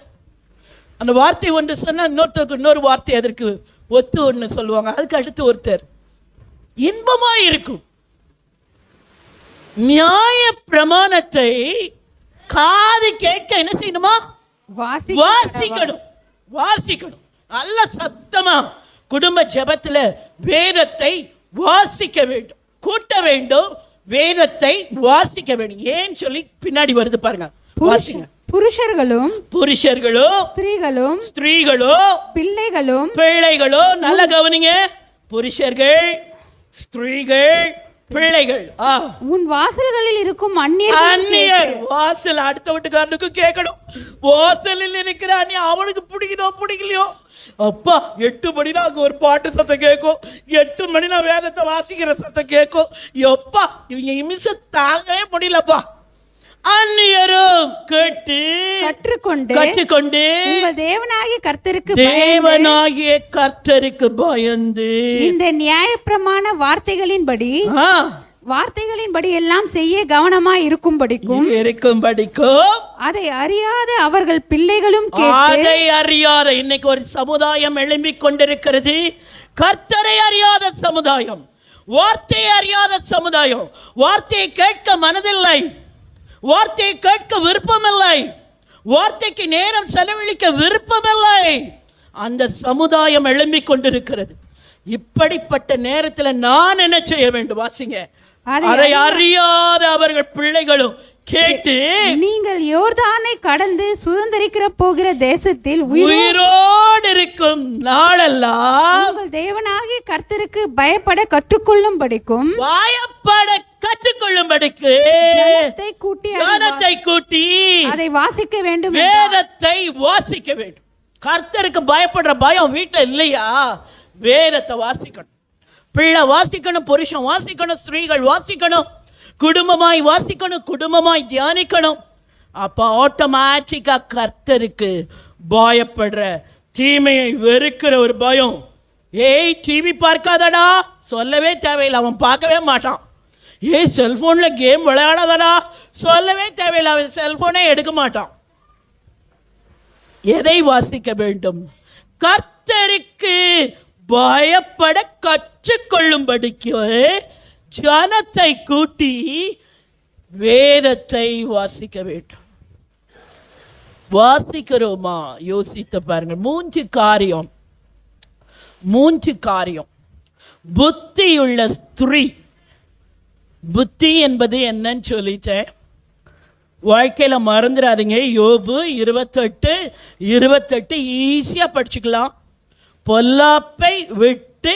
அந்த வார்த்தை ஒன்று சொன்னால் இன்னொருத்தருக்கு இன்னொரு வார்த்தை அதற்கு ஒத்து ஒன்று சொல்லுவாங்க, அதுக்கு அடுத்து ஒருத்தர். இன்பமா இருக்கும். நியாய பிரமாணத்தை காது கேட்க என்ன செய்யணுமா? வாசிக்கணும், வாசிக்கணும். நல்ல சத்தமா குடும்ப ஜெபத்தில் வேதத்தை வாசிக்க வேண்டும், கூட்ட வேண்டும், வேதத்தை வாசிக்க வேண்டும். ஏன் சொல்லி பின்னாடி வருது பாருங்க, வாசிங்க. புருஷர்களும் ஸ்திரீகளும் பிள்ளைகளும் நல்ல கவனிங்க. புருஷர்கள், ஸ்திரீகள், பிள்ளைகள். உன் வாசல்களில் இருக்கும் அந்நியர் வாசல் அடுத்த வீட்டுக்காரனுக்கு கேட்கணும். வாசலில் இருக்கிற அந்நிய அவனுக்கு பிடிக்குதோ பிடிக்கலையோ, அப்பா 8 மணினா அங்க ஒரு பாட்டு சத்தம் கேட்கும், 8 மணினா வேதத்தை வாசிக்கிற சத்தம் கேட்கும். எப்பா இவங்க நிமிஷம் தாங்கவே முடியலப்பா. அந்நியரும் கற்றுக்கொண்டு தேவனாகிய கர்த்தருக்கு பயந்து இந்த நியாயப்பிரமாண வார்த்தைகளின்படி எல்லாம் செய்ய கவனமாய் இருக்கும்படிக்கும் அதை அறியாத அவர்கள் பிள்ளைகளும் அதை அறியாத. இன்னைக்கு ஒரு சமுதாயம் எழும்பிக் கொண்டிருக்கிறது, கர்த்தரை அறியாத சமுதாயம், வார்த்தையை அறியாத சமுதாயம். வார்த்தையை கேட்க மனதில்லை, வார்த்தையை கேட்க விருப்பமில்லை, வார்த்தைக்கு நேரம் செலவழிக்க விருப்பமில்லை. அந்த சமுதாயம் எழும்பிக் கொண்டிருக்கிறது. இப்படிப்பட்ட நேரத்தில் நான் என்ன செய்ய வேண்டும்? வாசிங்க. அதை அறியாத அவர்கள் பிள்ளைகளும் கேட்டு நீங்கள் யோர்தானை கடந்து சுதந்தரிக்கிற போகிற தேசத்தில் உயிரோடு இருக்கும் நாளெல்லாம் உங்கள் தேவனாகிய கர்த்தருக்கு பயப்பட கற்றுக்கொள்ளும்படிக்கும் ஜனத்தை கூட்டி அதை வாசிக்க வேண்டும், வேதத்தை வாசிக்க வேண்டும். கர்த்தருக்கு பயப்படுற பயம் வீட்டில் இல்லையா? வேதத்தை வாசிக்கணும். பிள்ளை வாசிக்கணும், புருஷன் வாசிக்கணும், ஸ்திரீகள் வாசிக்கணும், குடும்பமாய் வாசிக்கணும், குடும்பமாய் தியானிக்கணும். அப்ப ஆட்டோமேட்டிக்கா கர்த்தருக்கு பயப்படுற, தீமையை வெறுக்கிற ஒரு பயம். ஏய் டிவி பார்க்காதடா, சொல்லவே தேவையில்லை, அவன் பார்க்கவே மாட்டான். ஏய் செல்போன்ல கேம் விளையாடாதடா, சொல்லவே தேவையில்லை, அவன் செல்போனே எடுக்க மாட்டான். எதை வாசிக்க வேண்டும்? கர்த்தருக்கு பயப்பட கற்றுக்கொள்ளும்படிக்கு ஜனத்தை கூட்டி வேதத்தை வாசிக்க வேண்டும். வாசிக்கிறோமா? யோசித்து பாருங்க. 3 காரியம். புத்தியுள்ள ஸ்திரீ. புத்தி என்பது என்னன்னு சொல்லிட்டேன், வாழ்க்கையில மறந்துடாதீங்க. யோபு 28 ஈஸியா படிச்சுக்கலாம். பொல்லாப்பை விட்டு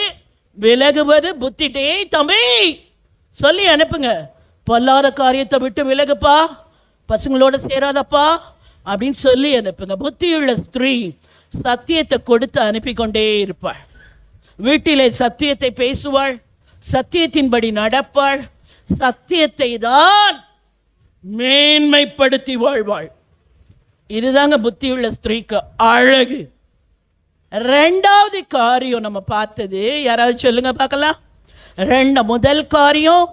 விலகுவது புத்திட்டே. தம்பி சொல்லி அனுப்புங்க, பொல்லாத காரியத்தை விட்டு விலகுப்பா, பசங்களோட சேராதப்பா, அப்படின்னு சொல்லி அனுப்புங்க. புத்தியுள்ள ஸ்திரீ சத்தியத்தை கொடுத்து அனுப்பி கொண்டே இருப்பாள். வீட்டிலே சத்தியத்தை பேசுவாள், சத்தியத்தின்படி நடப்பாள், சத்தியத்தை தான் மேன்மைப்படுத்தி வாழ்வாள். இதுதாங்க புத்தியுள்ள ஸ்திரீக்கு அழகு. ரெண்டாவது காரியம் நம்ம பார்த்தது, யாராவது சொல்லுங்க பார்க்கலாம். முதல் காரியம்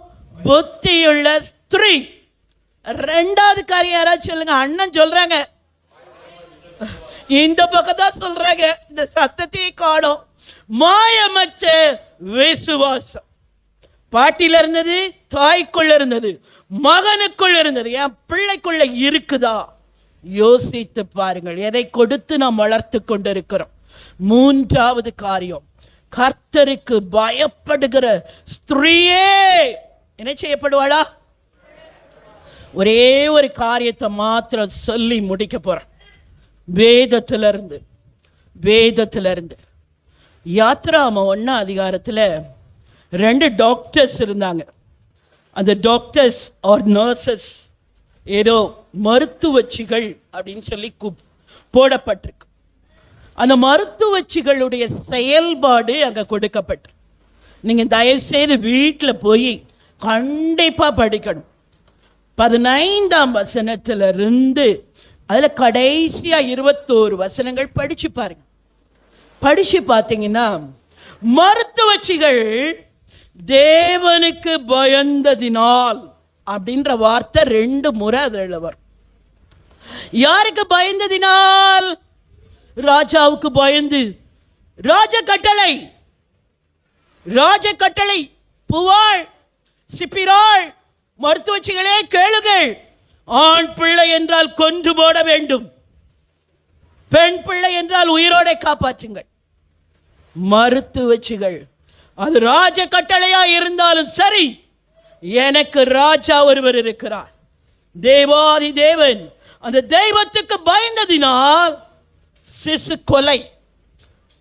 புத்தியுள்ள ஸ்திரீ. ரெண்டாவது காரியம் யாராவது சொல்லுங்க. அண்ணன் சொல்றாங்க, இந்த பக்கம் தான் சொல்றாங்க, இந்த சத்தத்தையே காணோம். மாயமற்ற விசுவாசம். பாட்டில இருந்தது, தாய்க்குள்ள இருந்தது, மகனுக்குள்ள இருந்தது, என் பிள்ளைக்குள்ள இருக்குதா? யோசித்து பாருங்கள். எதை கொடுத்து நாம் வளர்த்து கொண்டிருக்கிறோம். மூன்றாவது காரியம், கர்த்தருக்கு பயப்படுகிற ஸ்திரீயே என்ன செய்யப்படுவாளா? ஒரே ஒரு காரியத்தை மாத்திரம் சொல்லி முடிக்க போறேன். வேதத்திலிருந்து யாத்ராம 1 அதிகாரத்தில் 2 டாக்டர்ஸ் இருந்தாங்க. அந்த டாக்டர்ஸ் ஆர் நர்சஸ், ஏதோ மருத்துவச்சிகள் அப்படின்னு சொல்லி போடப்பட்டிருக்கு. அந்த மருத்துவச்சிகளுடைய செயல்பாடு அங்கே கொடுக்கப்பட்டு, நீங்கள் தயவுசெய்து வீட்டில் போய் கண்டிப்பாக படிக்கணும். 15ஆம் வசனத்திலிருந்து அதில் கடைசியாக 21 வசனங்கள் படித்து பாருங்க. படித்து பார்த்தீங்கன்னா, மருத்துவச்சிகள் தேவனுக்கு பயந்ததினால் அப்படின்ற வார்த்தை 2 முறை அதில் வரும். யாருக்கு பயந்ததினால்? ராஜாவுக்கு பயந்து. ராஜ கட்டளை புவாள் சிப்பிராள், மருத்துவச்சிகளே கேளுங்கள், ஆண் பிள்ளை என்றால் கொன்று போட வேண்டும், பெண் பிள்ளை என்றால் உயிரோட காப்பாற்றுங்கள். மருத்துவச்சிகள், அது ராஜ கட்டளையா இருந்தாலும் சரி, எனக்கு ராஜா ஒருவர் இருக்கிறார், தேவாதி தேவன். அந்த தெய்வத்துக்கு பயந்ததினால் சிசு கொலை.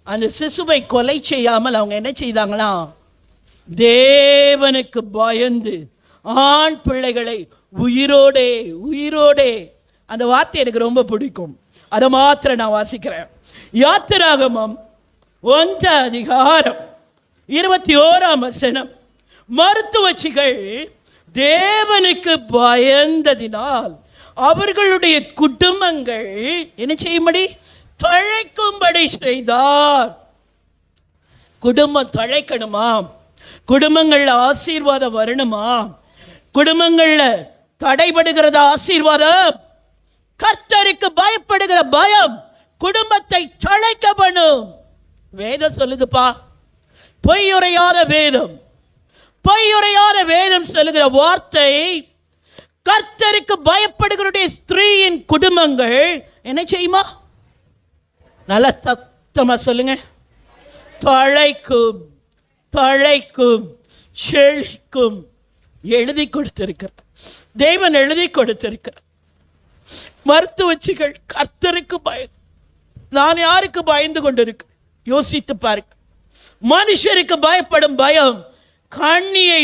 அந்த சிசுவை கொலை செய்யாமல் அவங்க என்ன செய்தாங்களாம்? தேவனுக்கு பயந்து ஆண் பிள்ளைகளை உயிரோடே. அந்த வார்த்தை எனக்கு ரொம்ப பிடிக்கும். அதை மாத்திரம் நான் வாசிக்கிறேன். யாத்திராகமம் 1 அதிகாரம் 21ஆம் வசனம். மருத்துவச்சிகள் தேவனுக்கு பயந்ததினால் அவர்களுடைய குடும்பங்கள் என்ன செய்யும்படி? தழைக்கும்படி செய்தார். குடும்பம் தழைக்கணுமா? குடும்பங்கள்ல ஆசீர்வாதம் வரணுமா? குடும்பங்கள்ல தடைபடுகிறது ஆசீர்வாதம். கர்த்தருக்கு பயப்படுகிற பயம் குடும்பத்தை தழைக்க பண்ணும். வேதம் சொல்லுதுப்பா. பொய்யுரையாத வேதம் சொல்லுகிற வார்த்தை, கர்த்தருக்கு பயப்படுகிற ஸ்திரீயின் குடும்பங்கள் என்ன செய்யுமா? நல்ல சத்தமா சொல்லுங்க. தழைக்கும் செழிக்கும். எழுதி கொடுத்திருக்கிறார் தேவன், எழுதி கொடுத்திருக்கிறார். மருத்துவச்சிகள் கர்த்தருக்கு நான் யாருக்கு பயந்து கொண்டிருக்க? யோசித்து பாருங்க. மனுஷருக்கு பயப்படும் பயம் கண்ணியை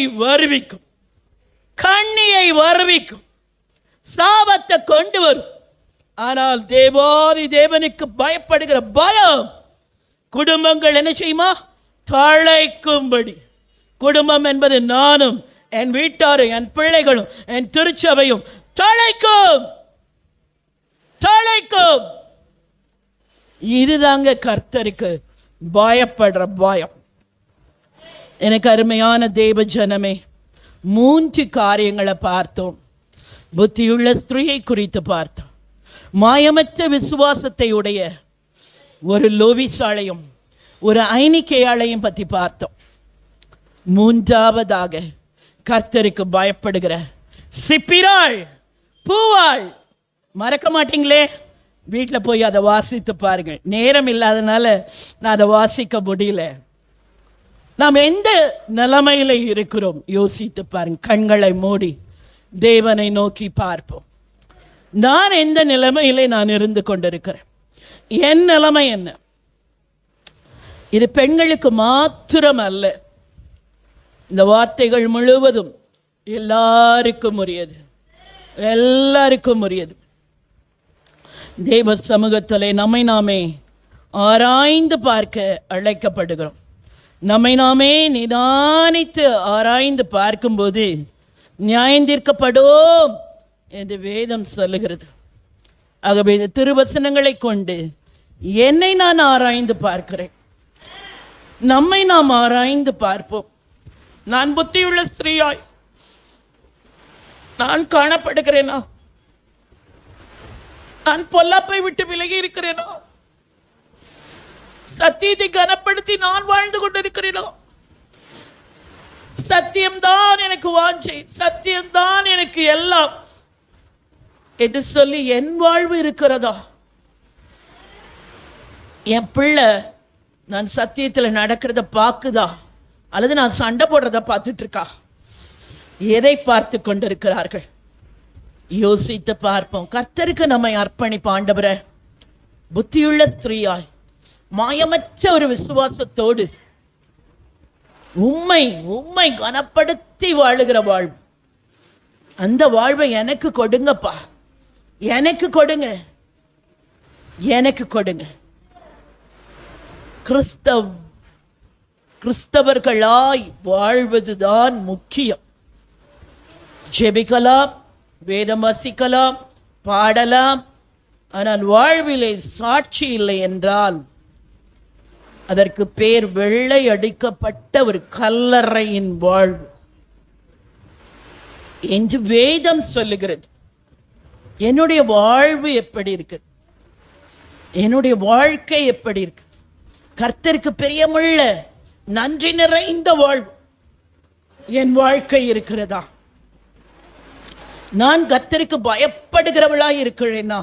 வருவிக்கும், சாபத்தை கொண்டு வரும். ஆனால் தேவாதி தேவனுக்கு பயப்படுகிற பயம் குடும்பங்கள் என்ன செய்யுமா? தழைக்கும்படி. குடும்பம் என்பது நானும், என் வீட்டாரும், என் பிள்ளைகளும், என் திருச்சபையும் தழைக்கும். இதுதாங்க கர்த்தருக்கு பயப்படுற பயம். எனக்கு அருமையான தேவ ஜனமே, 3 காரியங்களை பார்த்தோம். புத்தியுள்ள ஸ்திரீயை குறித்து பார்த்தோம். மாயமற்ற விசுவாசத்தை உடைய ஒரு லோவிசாளையும் ஒரு ஐனிக்கையாளையும் பற்றி பார்த்தோம். 3ஆவதாக கர்த்தருக்கு பயப்படுகிற சிப்பிராள், பூவாள். மறக்க மாட்டீங்களே? வீட்டில் போய் அதை வாசித்து பாருங்கள். நேரம் இல்லாதனால நான் அதை வாசிக்க முடியல. நாம் எந்த நிலைமையில இருக்கிறோம் யோசித்து பாருங்க. கண்களை மூடி தேவனை நோக்கி பார்ப்போம். நான் எந்த நிலைமையிலே நான் இருந்து கொண்டிருக்கிறேன்? என் நிலைமை என்ன? இது பெண்களுக்கு மாத்திரம் அல்ல, இந்த வார்த்தைகள் முழுவதும் எல்லாருக்கும் உரியது. தேவ சமூகத்திலே நம்மை நாமே ஆராய்ந்து பார்க்க அழைக்கப்படுகிறோம். நம்மை நாமே நிதானித்து ஆராய்ந்து பார்க்கும்போது நியாயந்தீர்க்கப்படும் என்று வேதம் சொல்லுகிறது. ஆகவே இந்த திருவசனங்களை கொண்டு என்னை நான் ஆராய்ந்து பார்க்கிறேன். நம்மை நாம் ஆராய்ந்து பார்ப்போம். நான் புத்தியுள்ள ஸ்திரீயாய் நான் காணப்படுகிறேனா? நான் பொல்லாப்பை விட்டு விலகி இருக்கிறேனோ? சத்தியத்தை கனப்படுத்தி நான் வாழ்ந்து கொண்டிருக்கிறேனோ? சத்தியம்தான் எனக்கு வாஞ்சை, சத்தியம்தான் எனக்கு எல்லாம் என்று சொல்லி என் வாழ்வு இருக்கிறதா? என் பிள்ளை நான் சத்தியத்தில் நடக்கிறத பார்க்குதா, அல்லது நான் சண்டை போடுறத பார்த்துட்டு இருக்கா? எதை பார்த்து கொண்டிருக்கிறார்கள்? யோசித்து பார்ப்போம். கர்த்தருக்கு நம்மை அர்ப்பணிப்போம். ஆண்டவரே, புத்தியுள்ள ஸ்திரீயாய் மாயமற்ற ஒரு விசுவாசத்தோடு உம்மை கனப்படுத்தி வாழுகிற வாழ்வு, அந்த வாழ்வை எனக்கு கொடுங்கப்பா, எனக்கு கொடுங்க, எனக்கு கொடுங்க. கிறிஸ்தவர்களாய் வாழ்வதுதான் முக்கியம். ஜெபிக்கலாம், வேதம் வாசிக்கலாம், பாடலாம், ஆனால் வாழ்விலே சாட்சி இல்லை என்றால் அதற்கு பேர் வெள்ளை அடிக்கப்பட்ட ஒரு கல்லறையின் வாழ்வு என்று வேதம் சொல்லுகிறது. என்னுடைய வாழ்வு எப்படி இருக்கு? என்னுடைய வாழ்க்கை எப்படி இருக்கு? கர்த்தருக்கு பிரியமுள்ள நன்றி நிறைந்த வாழ்வு என் வாழ்க்கை இருக்கிறதா? நான் கர்த்தருக்கு பயப்படுகிறவளாய் இருக்கிறேனா?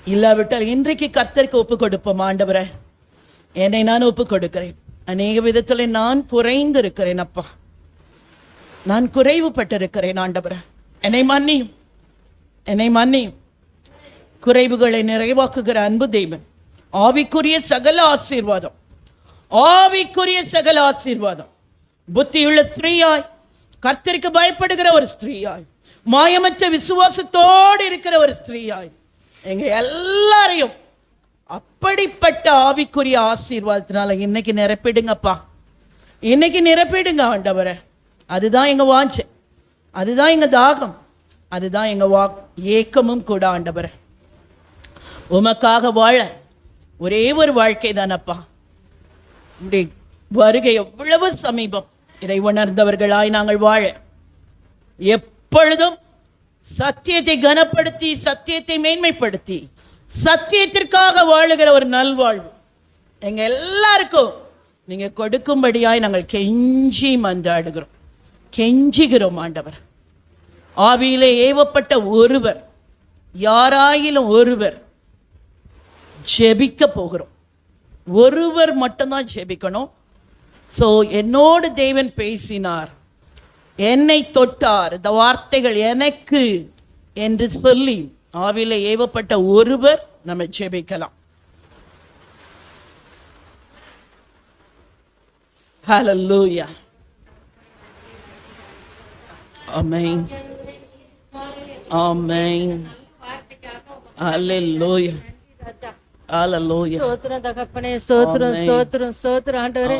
இல்லாவிட்டால் இன்றைக்கு கர்த்தருக்கு ஒப்பு கொடுப்போம். ஆண்டவரே, என்னை நான் ஒப்பு கொடுக்கிறேன். அநேக விதத்தில் நான் குறைந்து இருக்கிறேன் அப்பா, நான் குறைவுபட்டிருக்கிறேன். ஆண்டவரே, என்னை மன்னியும், என்னை மன்னியும். குறைவுகளை நிறைவாக்குகிற அன்பு தெய்வன், ஆவிக்குரிய சகல ஆசீர்வாதம், ஆவிக்குரிய சகல ஆசீர்வாதம், புத்தியுள்ள ஸ்திரீயாய், கர்த்தருக்கு பயப்படுகிற ஒரு ஸ்திரீயாய், மாயமற்ற விசுவாசத்தோடு இருக்கிற ஒரு ஸ்திரீயாய், எங்க எல்லாரையும் அப்படிப்பட்ட ஆவிக்குரிய ஆசீர்வாதத்தினால இன்னைக்கு நிரப்பிடுங்கப்பா, இன்னைக்கு நிரப்பிடுங்க ஆண்டவரே. அதுதான் எங்க வாஞ்சை, அதுதான் எங்க தாகம், அதுதான் எங்க ஏக்கமும் கூட. ஆண்டவரே, உமக்காக வாழ ஒரே ஒரு வாழ்க்கை தானப்பா. வருகை எவ்வளவு சமீபம், இதை உணர்ந்தவர்களாய் நாங்கள் வாழ எப்பொழுதும் சத்தியத்தை கனப்படுத்தி, சத்தியத்தை மேன்மைப்படுத்தி, சத்தியத்திற்காக வாழுகிற ஒரு நல்வாழ்வு எங்க எல்லாருக்கும் நீங்க கொடுக்கும்படியாய் நாங்கள் கெஞ்சி மன்றாடுகிறோம், கெஞ்சுகிறோம். ஆண்டவர், ஆவியிலே ஏவப்பட்ட ஒருவர், யாராயிலும் ஒருவர் ஜெபிக்க போகிறோம். ஒருவர் மட்டும்தான் ஜெபிக்கணும். ஸோ என்னோடு தேவன் பேசினார், என்னை தொட்டார், இந்த வார்த்தைகள் எனக்கு என்று சொல்லி ஆவியில ஏவப்பட்ட ஒருவர் நம்ம ஜெபிக்கலாம். ஹல்லேலூயா, ஆமென், ஆமென், ஹல்லேலூயா, ஹல்லேலூயா. ஸ்தோத்திரம் தகப்பனே, ஸ்தோத்திரம், ஸ்தோத்திரம், ஸ்தோத்திரம் ஆண்டவரே.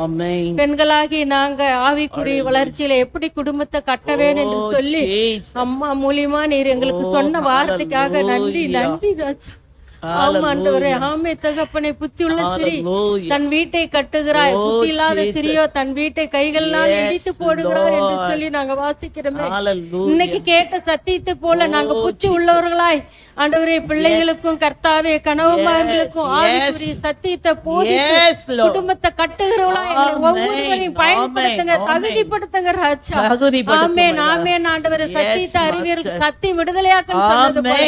பெண்களாகி நாங்க ஆவிக்குரிய வளர்ச்சியில எப்படி குடும்பத்தை கட்டவேன் என்று சொல்லி அம்மா மூலியமா நீர் எங்களுக்கு சொன்ன வார்த்தைக்காக நன்றி, நன்றி ராஜா. ஆமாண்டவரே, ஆமே தகப்பனே. புத்தி உள்ள சிறி தன் வீட்டை கட்டுகிறாய், புத்தி இல்லாத சிறியோ தன் வீட்டை கைகளால் இடித்து போடுகிறார் என்று சொல்லி நாங்க வாசிக்கிறோமே. இன்னைக்கு கேட்ட சத்தியத்தை போல நாங்க புத்தி உள்ளவர்களாய் ஆண்டவரே, பிள்ளைகளுக்கும் கர்த்தாவே கணவன்மார்களுக்கும் ஆவிக்குரிய சத்தியத்தை போதித்து குடும்பத்தை கட்டுகிறவர்களாய் ஒவ்வொருவரையும் பயன்படுத்துங்க, தகுதிப்படுத்துங்க ராஜா. ஆமென், ஆமென் ஆண்டவரே. சத்தியத்தை அறிவியல் சத்தியம் விடுதலையாக்க சொன்னது போல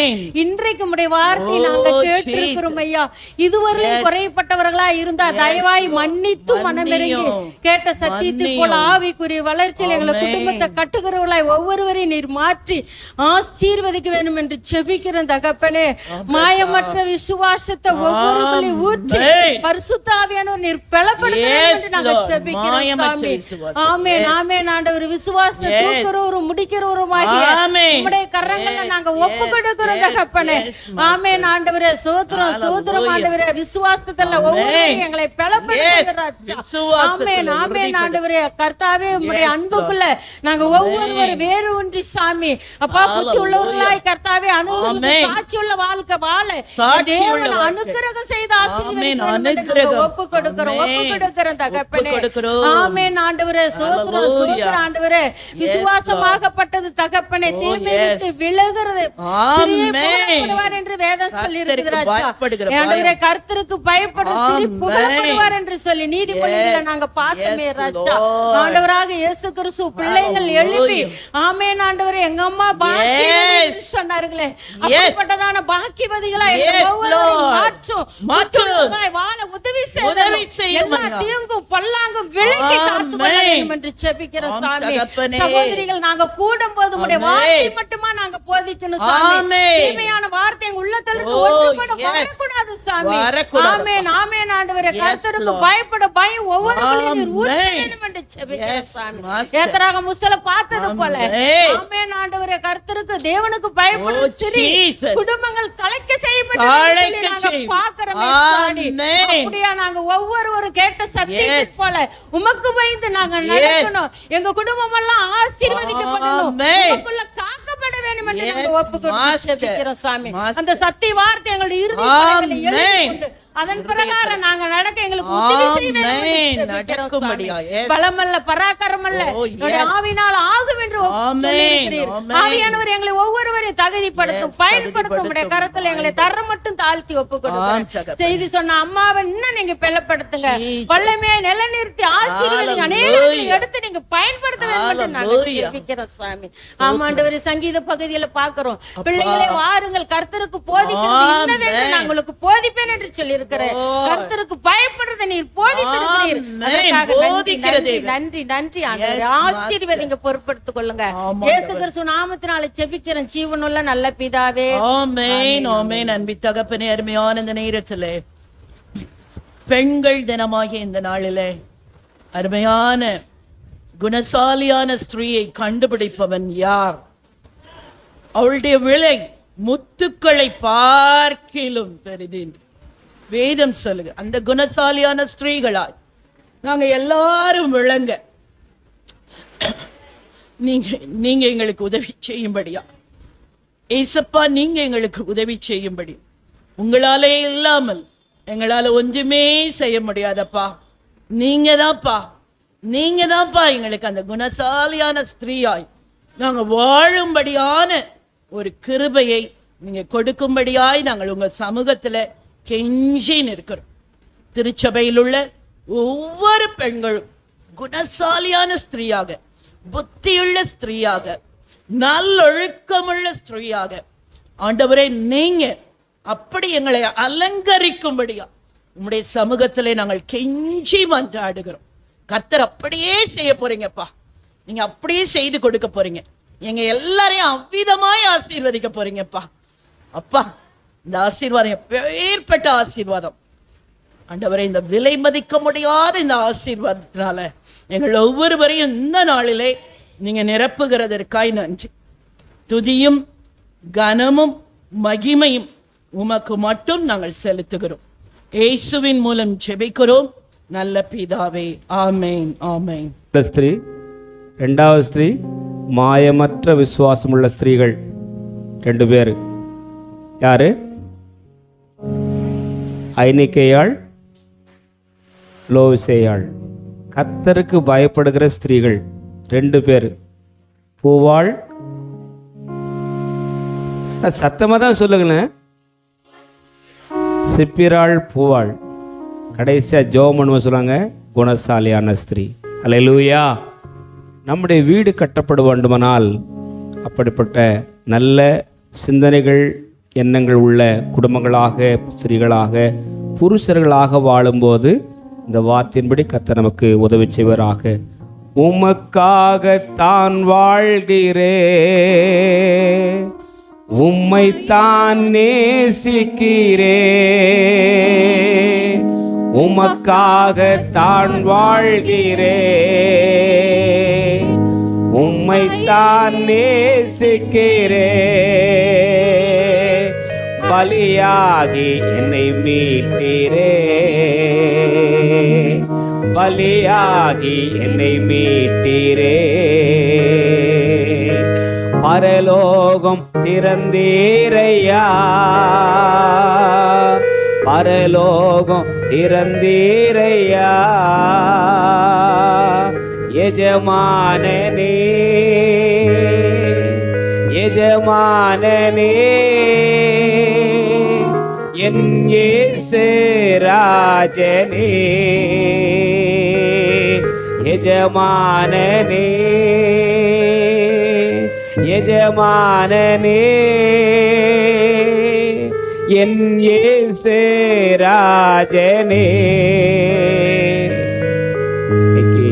இன்றைக்கு உடைய வார்த்தை நாங்க கேட்டிருக்கிறோம் ஐயா. இதுவரையிலும் குறைப்பட்டவர்களா இருந்தா தயவாய் மன்னித்து மனமிறங்கி கேட்ட சத்தியத்தை போல ஆவிக்குரிய வளர்ச்சியில் எங்களை குடும்பத்தை கட்டுகிறவர்களாய் ஒவ்வொருவரையும் நீர் மாற்றி ஆசீர்வதிக்க வேண்டும் என்று செபிக்கிறேன் தகப்பனே. மாயமற்ற விசுவாசத்தை ஒவ்வொருவரையும் ஊற்றி பரிசுத்த ஆவியானவர் நீர் பலப்படுத்த வேண்டும் என்று நாங்கள் செபிக்கிறோம் சாமி. ஆமென் ஆமென் ஆண்டவர். விசுவாசத்தை தூக்குறவரும் முடிக்கிறவருமாகிய உம்முடைய கரங்கள்ல நாங்க ஒப்பு கொடுக்கிறோம் தகப்பனே. ஆமென் ஆண்டவரே. ஸ்தோத்திரம் ஸ்தோத்திரம் ஆண்டவரே. விசுவாசத்துல ஒவ்வொருவரையும் எங்களை பலப்படுத்துகிறார். ஆமென் ஆமென் ஆண்டவரே. கர்த்தாவே உம்முடைய அன்புக்குள்ள நாங்க ஒவ்வொருவரும் வேறு ஒன்றி சாமி அப்பா புத்தி உள்ளவர்களாய் கர்த்தாவே அனுகிரக சாட்சி உள்ள வாழ்க்கை வாழ தேவன் அனுகிரகம் செய்த ஆசீர்வாதம் ஒப்பு கொடுக்கிறோம் தகப்பனே. ஆமென் ஆண்டவரே. ஸ்தோத்திரம் ஸ்தோத்திரம் ஆண்டவரே. விசுவாசமாகப்பட்டது தகப்பனே தீமையிலிருந்து விலகுறது புகழப்படுவார் என்று வேதம் சொல்லி இருக்கிறார் ஆண்டவரே. கர்த்தருக்கு பயப்படுற சிரி புகழப்படுவார் என்று சொல்லி நீதிமொழிகளை நாங்க பார்த்தோமே ராஜா. ஆண்டவராக இயேசு கிறிஸ்து பிள்ளைகள் எழுப்பி ஆமென் ஆண்டவரே எங்க அம்மா பாக்கியவதி சொன்னார்களே அப்படிப்பட்டதான பாக்கியவதிகளா மாற்றும் வாழ உதவி செய்யும். தீங்கும் பல்லாங்கும் விலக்கி காத்துக்கொள்ள வேண்டும் என்று ஜெபிக்கிறோம் சாமி. சகோதரிகள் நாங்க கூடும்போது உம்முடைய வார்த்தை மட்டுமா நாங்க போதிக்கணும் சாமி. தீமையான வார்த்தை எங்க உள்ளத்திலிருந்து ஒன்றுபட வரக்கூடாது சாமி. ஆமென் ஆமென் ஆண்டவரே. கர்த்தருக்கு பயப்பட பயம் ஒவ்வொருவரையும் நீர் ஊற்ற வேண்டும் என்று ஜெபிக்கிறோம் சாமி. ஏத்தராக முஸ்தல பார்த்தது போல ஆமென் ஆண்டவரே. கர்த்தருக்கு தேவனுக்கு பயப்படுற சிறி குடும்பங்கள் தலைக்க செய்யப்படும் நாங்க பார்க்கிறோமே சாமி. அப்படியே நாங்க ஒவ்வொருவரும் கேட்ட சத்தியத்தை போல உமக்கு பயந்து நாங்க நடக்கணும். எங்க குடும்பம் எல்லாம் ஆசீர்வதிக்கப்படணும். உமக்குள்ள காக்கப்பட வேண்டும் என்று நாங்க ஒப்புக்கொண்டு ஜெபிக்கிறோம் சாமி. அந்த சத்திய வார்த்தை எங்களுடைய இருதயத்தில் எழுதி அதன் பிரகாரம் நாங்க நடக்க எங்களுக்கு உதவி செய்ய வேண்டும். பலமல்ல பராக்கிரமல்ல ஆவியினால் ஆகும் என்று சொல்லியிருக்கிறீர். ஆவியானவர் எங்களை ஒவ்வொருவரையும் தகுதிப்படுத்தும் பயன்படுத்தும். உடைய கரத்துல எங்களை தர மட்டும் தாழ்த்தி ஒப்புக்கொடுங்க. செய்தி சொன்ன அம்மாவை இன்னும் நீங்க பெலப்படுத்துங்க. வல்லமையை நிலைநிறுத்தி ஆசீர்வதிங்க. அநேகங்களை எடுத்து நீங்க பயன்படுத்த வேண்டும் என்று நாங்க ஜெபிக்கிறோம் சாமி. ஆமாண்டவரே. சங்கீத பகுதியில பாக்குறோம் பிள்ளைகளை வாருங்கள் கர்த்தருக்கு போதிக்கிறது இன்னதென்று நான் உங்களுக்கு போதிப்பேன் என்று சொல்லி கர்த்தருக்கு பயப்படுறதை நீர் போதித்திருக்கிறீர். நன்றி நன்றி ஆண்டவரே. ஆசீர்வதிங்க பொறுப்படுத்திக் கொள்ளுங்க. இயேசு கிறிஸ்து நாமத்தினால ஜெபிக்கிறேன் ஜீவனுள்ள நல்ல பிதாவே. ஆமென் ஆமென். அன்பு தகப்பனே, அருமையான இந்த நேரத்திலே பெண்கள் தினமாகிய இந்த நாளிலே அருமையான குணசாலியான ஸ்திரீயை கண்டுபிடிப்பவன் யார்? அவளுடைய விலை முத்துக்களை பார்க்கிலும் பெரிது வேதம் சொல்லுங்க. அந்த குணசாலியான ஸ்திரீகளாய் நாங்க எல்லாரும் விளங்க நீங்க எங்களுக்கு உதவி செய்யும்படியா ஏசப்பா, நீங்க எங்களுக்கு உதவி செய்யும்படி. உங்களாலே இல்லாமல் எங்களால ஒன்றுமே செய்ய முடியாதப்பா. நீங்க தான்ப்பா எங்களுக்கு அந்த குணசாலியான ஸ்திரீயாய் நாங்க வாழும்படியான ஒரு கிருபையை நீங்க கொடுக்கும்படியாய் நாங்கள் உங்க சமூகத்துல கெஞ்சி நிற்கிறோம். திருச்சபையில் உள்ள ஒவ்வொரு பெண்களும் குணசாலியான ஸ்திரீயாக, புத்தியுள்ள ஸ்திரீயாக, நல்லொழுக்கமுள்ள ஸ்திரீயாக ஆண்டவரே நீங்க அப்படி எங்களை அலங்கரிக்கும்படியா உங்களுடைய சமூகத்திலே நாங்கள் கெஞ்சி மன்றாடுகிறோம். கர்த்தர் அப்படியே செய்ய போறீங்கப்பா. நீங்க அப்படியே செய்து கொடுக்க போறீங்க. எங்க எல்லாரையும் அவ்விதமாய் ஆசீர்வதிக்க போறீங்கப்பா. அப்பா, இந்த ஆசீர்வாதம் எப்பேற்பட்ட ஆசீர்வாதம் ஆண்டவரே. இந்த விலை மதிக்க முடியாத இந்த ஆசீர்வாதத்தினால எங்கள் ஒவ்வொருவரையும் இந்த நாளிலே நீங்க நிரப்புகிறதற்காய் நன்றி. துதியும் கனமும் மகிமையும் உமக்கு மட்டும் நாங்கள் செலுத்துகிறோம். இயேசுவின் மூலம் ஜெபிக்கிறோம் நல்ல பிதாவே. ஆமென் ஆமென். ஸ்திரீ, இரண்டாவது ஸ்திரீ மாயமற்ற விசுவாசமுள்ள ஸ்திரீகள் 2 பேர். யாரு? ஐனிக்கையாள், லோவிசேயாள். கர்த்தருக்கு பயப்படுகிற ஸ்திரீகள் 2 பேர். பூவாள், சத்தமாக தான் சொல்லுங்களேன். சிப்பிராள், பூவாள். கடைசியாக ஜோமன் சொல்லுவாங்க குணசாலியான ஸ்திரீ. அல்லேலூயா. நம்முடைய வீடு கட்டப்பட வேண்டுமானால் அப்படிப்பட்ட நல்ல சிந்தனைகள் எண்ணங்கள் உள்ள குடும்பங்களாக, ஸ்திரீகளாக, புருஷர்களாக வாழும்போது இந்த வார்த்தையின்படி கர்த்தர் நமக்கு உதவி செய்வராக. உமக்காகத்தான் வாழ்கிறேன், உம்மைத்தான் நேசிக்கிறேன், உமக்காகத்தான் வாழ்கிறேன், உம்மைத்தான் நேசிக்கிறேன், பலியாகி என்னை மீட்டீரே, பலியாகி என்னை மீட்டீரே, பரலோகம் திறந்தீரையா, பரலோகம் திறந்தீரையா, எஜமானனே, எஜமானனே, என் இயேசு ராஜனே, எஜமானனே, எஜமானனே, என் இயேசு ராஜனே. இன்னைக்கு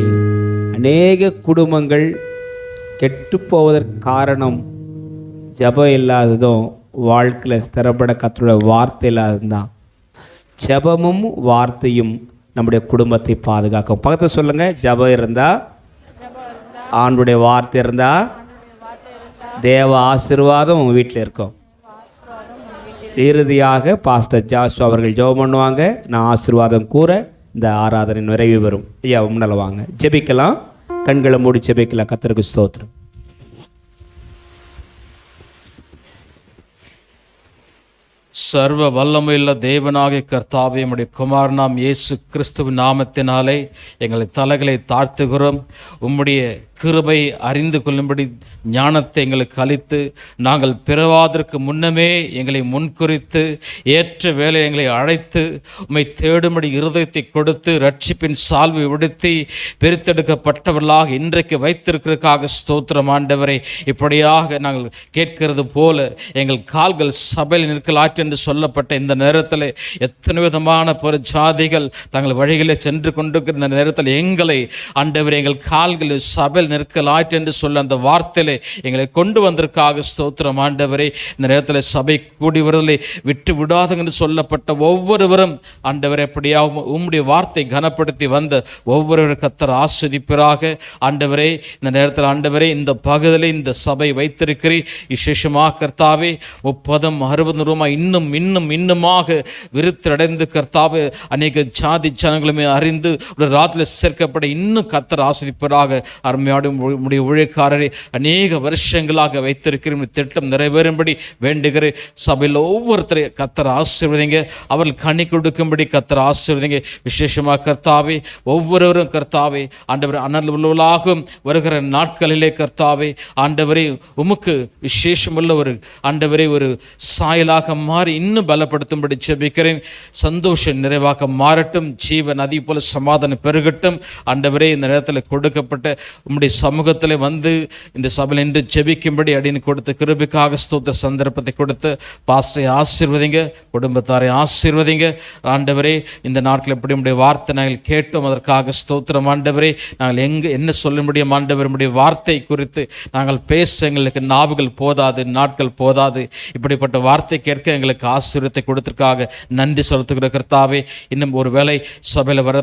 அநேக குடும்பங்கள் கெட்டு போவதற்கு காரணம் ஜெபம் இல்லாததும், வாழ்க்கையில் ஸ்திரப்பட கர்த்தருடைய வார்த்தை இல்லாததும் தான். ஜெபமும் வார்த்தையும் நம்முடைய குடும்பத்தை பாதுகாக்கும். பக்கத்தில் சொல்லுங்க, ஜெபம் இருந்தா, ஆண்டுடைய வார்த்தை இருந்தா, தேவ ஆசீர்வாதம் உங்கள் வீட்டில் இருக்கும். இறுதியாக பாஸ்டர் ஜாஷு அவர்கள் ஜெபம் பண்ணுவாங்க. நான் ஆசீர்வாதம் கூற இந்த ஆராதனை நிறைவு பெறும். ஐயா முன்னால வாங்க, ஜெபிக்கலாம். கண்களை மூடி ஜெபிக்கலாம். கர்த்தருக்கு ஸ்தோத்திரம். சர்வ வல்லமையுள்ள தேவனாகிய கர்த்தாவே, உம்முடைய குமாரனாம் இயேசு கிறிஸ்துவின் நாமத்தினாலே எங்களை தலைகளை தாழ்த்துகிறோம். உம்முடைய கிருபை அறிந்து கொள்ளும்படி ஞானத்தை எங்களுக்கு அளித்து, நாங்கள் பிறவாதற்கு முன்னமே எங்களை முன்குறித்து, ஏற்ற வேலை எங்களை அழைத்து, உம்மை தேடும்படி இருதயத்தை கொடுத்து, ரட்சிப்பின் சால்வை உடுத்தி, பிரித்தெடுக்கப்பட்டவர்களாக இன்றைக்கு வைத்திருக்கிறதுக்காக ஸ்தோத்திரம் ஆண்டவரே. இப்படியாக நாங்கள் கேட்கிறது போல எங்கள் கால்கள் சபையில் நிற்கலாற்று என்று சொல்லப்பட்ட இந்த நேரத்தில் எத்தனை விதமான பிற ஜாதிகள் தங்கள் வழிகளில் சென்று கொண்டிருக்கிற இந்த நேரத்தில் எங்களை ஆண்டவரே, எங்கள் கால்கள் சபையில் நிற்கலாற்று என்று சொல்ல அந்த வார்த்தையிலே எங்களை கொண்டு வந்திருக்காக ஸ்தோத்திரம் ஆண்டவரே. இந்த நேரத்தில் சபை கூடி வருவதை விட்டு விடாதுங்க என்று சொல்லப்பட்ட ஒவ்வொருவரும் ஆண்டவரே, எப்படியாக உம்முடைய வார்த்தை கனப்படுத்தி வந்த ஒவ்வொருவரும் கர்த்தர் ஆஸ்வதிப்பராக. ஆண்டவரே, இந்த நேரத்தில் ஆண்டவரே, இந்த பகுதியில் இந்த சபை வைத்திருக்கிறீர். விசேஷமாக கர்த்தாவே, 30-60 ரூபாய் இன்னும் இன்னும் இன்னுமாக விருத்தடைந்து கர்த்தாவே, அநேக ஜாதி ஜனங்களுமே அறிந்து ஒரு ராத்திரில் சேர்க்கப்பட இன்னும் கர்த்தர் ஆஸ்வதிப்பராக. அருமையான உடைய ஊழியக்காரரை அநேக வருஷங்களாக வைத்திருக்கிற திட்டம் நிறைவேறும்படி வேண்டுகிற சபையில் ஒவ்வொருத்தரையும் கர்த்தர் ஆசீர்வதிங்க. அவர்கள் கனி கொடுக்கும்படி கர்த்தர் ஆசீர்வதிங்க. விசேஷமாக கர்த்தாவே, ஒவ்வொருவரும் கர்த்தாவே ஆண்டவரை அனல் உள்ளவர்களாகவும் வருகிற நாட்களிலே கர்த்தாவே ஆண்டவரை உமக்கு விசேஷமுள்ள ஒரு ஆண்டவரை ஒரு சாயலாக மாறி இன்னும் பலப்படுத்தும்படி ஜெபிக்கிறேன். சந்தோஷம் நிறைவாக மாறட்டும். ஜீவன் நதி போல சமாதானம் பெருகட்டும். ஆண்டவரே, இந்த நேரத்தில் கொடுக்கப்பட்ட உம்முடைய சமூகத்தில் வந்து இந்த சபையில் நின்று ஜெபிக்கும்படி அடின்னு கொடுத்த கிருபைக்காக ஸ்தோத்திர சந்தர்ப்பத்தை கொடுத்து பாஸ்டரை ஆசீர்வதிங்க, குடும்பத்தாரை ஆசீர்வதிங்க. ஆண்டவரே, இந்த நாட்கள் எப்படி உம்முடைய வார்த்தை நாங்கள் கேட்டோம், அதற்காக ஸ்தோத்திரம் ஆண்டவரே. நாங்கள் என்ன சொல்ல முடியும் ஆண்டவர், உம்முடைய வார்த்தை குறித்து நாங்கள் பேச எங்களுக்கு நாவுகள் போதாது, நாட்கள் போதாது. இப்படிப்பட்ட வார்த்தை கேட்க எங்களுக்கு ஆசீர்வாதத்தை கொடுத்திருக்காக நன்றி செலுத்துகிற கர்த்தாவே. இன்னும் ஒரு வேளை சபையில் வர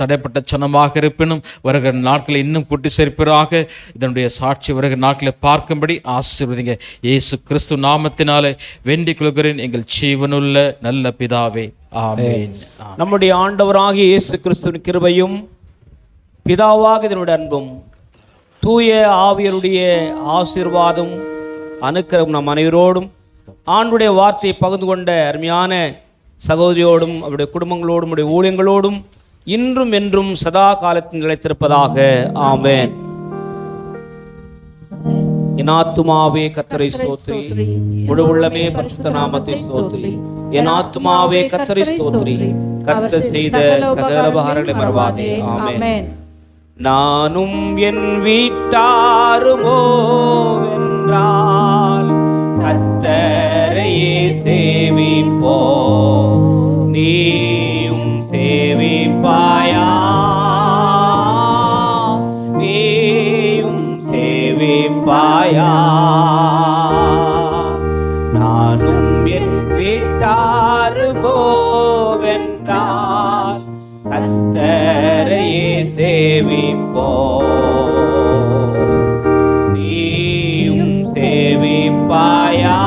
தடைப்பட்ட சனமாக இருப்பினும் வருகிற நாட்களை இன்னும் கூட்டி சேர்ப்பிறாக. இதனுடைய சாட்சி வருகிற நாட்களை பார்க்கும்படி ஆசீர்வதிங்க. இயேசு கிறிஸ்து நாமத்தினாலே வேண்டிக் கொள்கிறேன் எங்கள் ஜீவனுள்ள நல்ல பிதாவே, ஆமென். நம்முடைய ஆண்டவராகிய இயேசு கிறிஸ்துவின் கிருபையும் பிதாவாக இதனுடைய அன்பும் தூய ஆவியருடைய ஆசீர்வாதம் அனுக்கிரகம் நம் அனைவரோடும், ஆண்டுடைய வார்த்தையை பகிர்ந்து கொண்ட அருமையான சகோதரியோடும் அவருடைய குடும்பங்களோடும் அவருடைய ஊழியங்களோடும் இன்றும் என்றும் சதா காலத்தில் நிலைத்திருப்பதாக. ஆமென். என் ஆத்துமாவே கர்த்தரை ஸ்தோத்திரி, முழு உள்ளமே பரிசுத்த நாமத்தை ஸ்தோத்திரி. என் ஆத்துமாவே கர்த்தரை ஸ்தோத்திரி, கர்த்தர் செய்த சகல உபகாரங்களை மறவாதே. ஆமென். நானும் என் வீட்டாருமோ வென்றால் கர்த்தரை கத்தரையே சேவிப்போ. நீயும் சேவிப்பாயா, நீயும் சேவிப்பாயா. நானும் என் வீட்டாரு போவென்றால் கத்தரையே சேவிப்போ. நீயும் சேவிப்பாயா,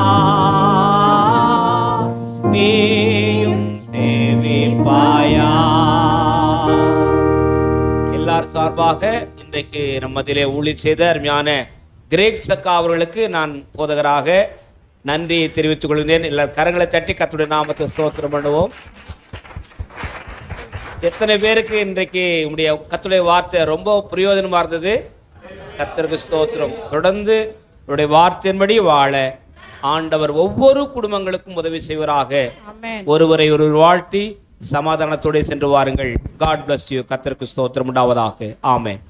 நீயும் சேவிப்பாயா. எல்லார் சார்பாக இன்றைக்கு நம்மதிலே ஊழியர் செய்த அருமையான கிரேக் சக்கா அவர்களுக்கு நான் போதகராக நன்றியை தெரிவித்துக் கொள்கிறேன். எல்லாரும் கரங்களை தட்டி கர்த்தருடைய நாமத்தை ஸ்தோத்திரம் பண்ணுவோம். எத்தனை பேருக்கு இன்றைக்கு உடைய கர்த்தருடைய வார்த்தை ரொம்ப பிரயோஜனமா இருந்தது? கர்த்தருக்கு ஸ்தோத்திரம். தொடர்ந்து உடைய வார்த்தையின்படி வாழ ஆண்டவர் ஒவ்வொரு குடும்பங்களுக்கும் உதவி செய்வராக. ஒருவரை ஒருவர் வாழ்த்தி சமாதானத்தோடு சென்று வாருங்கள். God bless you. கர்த்தருக்கு ஸ்தோத்திரம் உண்டாவதாக. ஆமென்.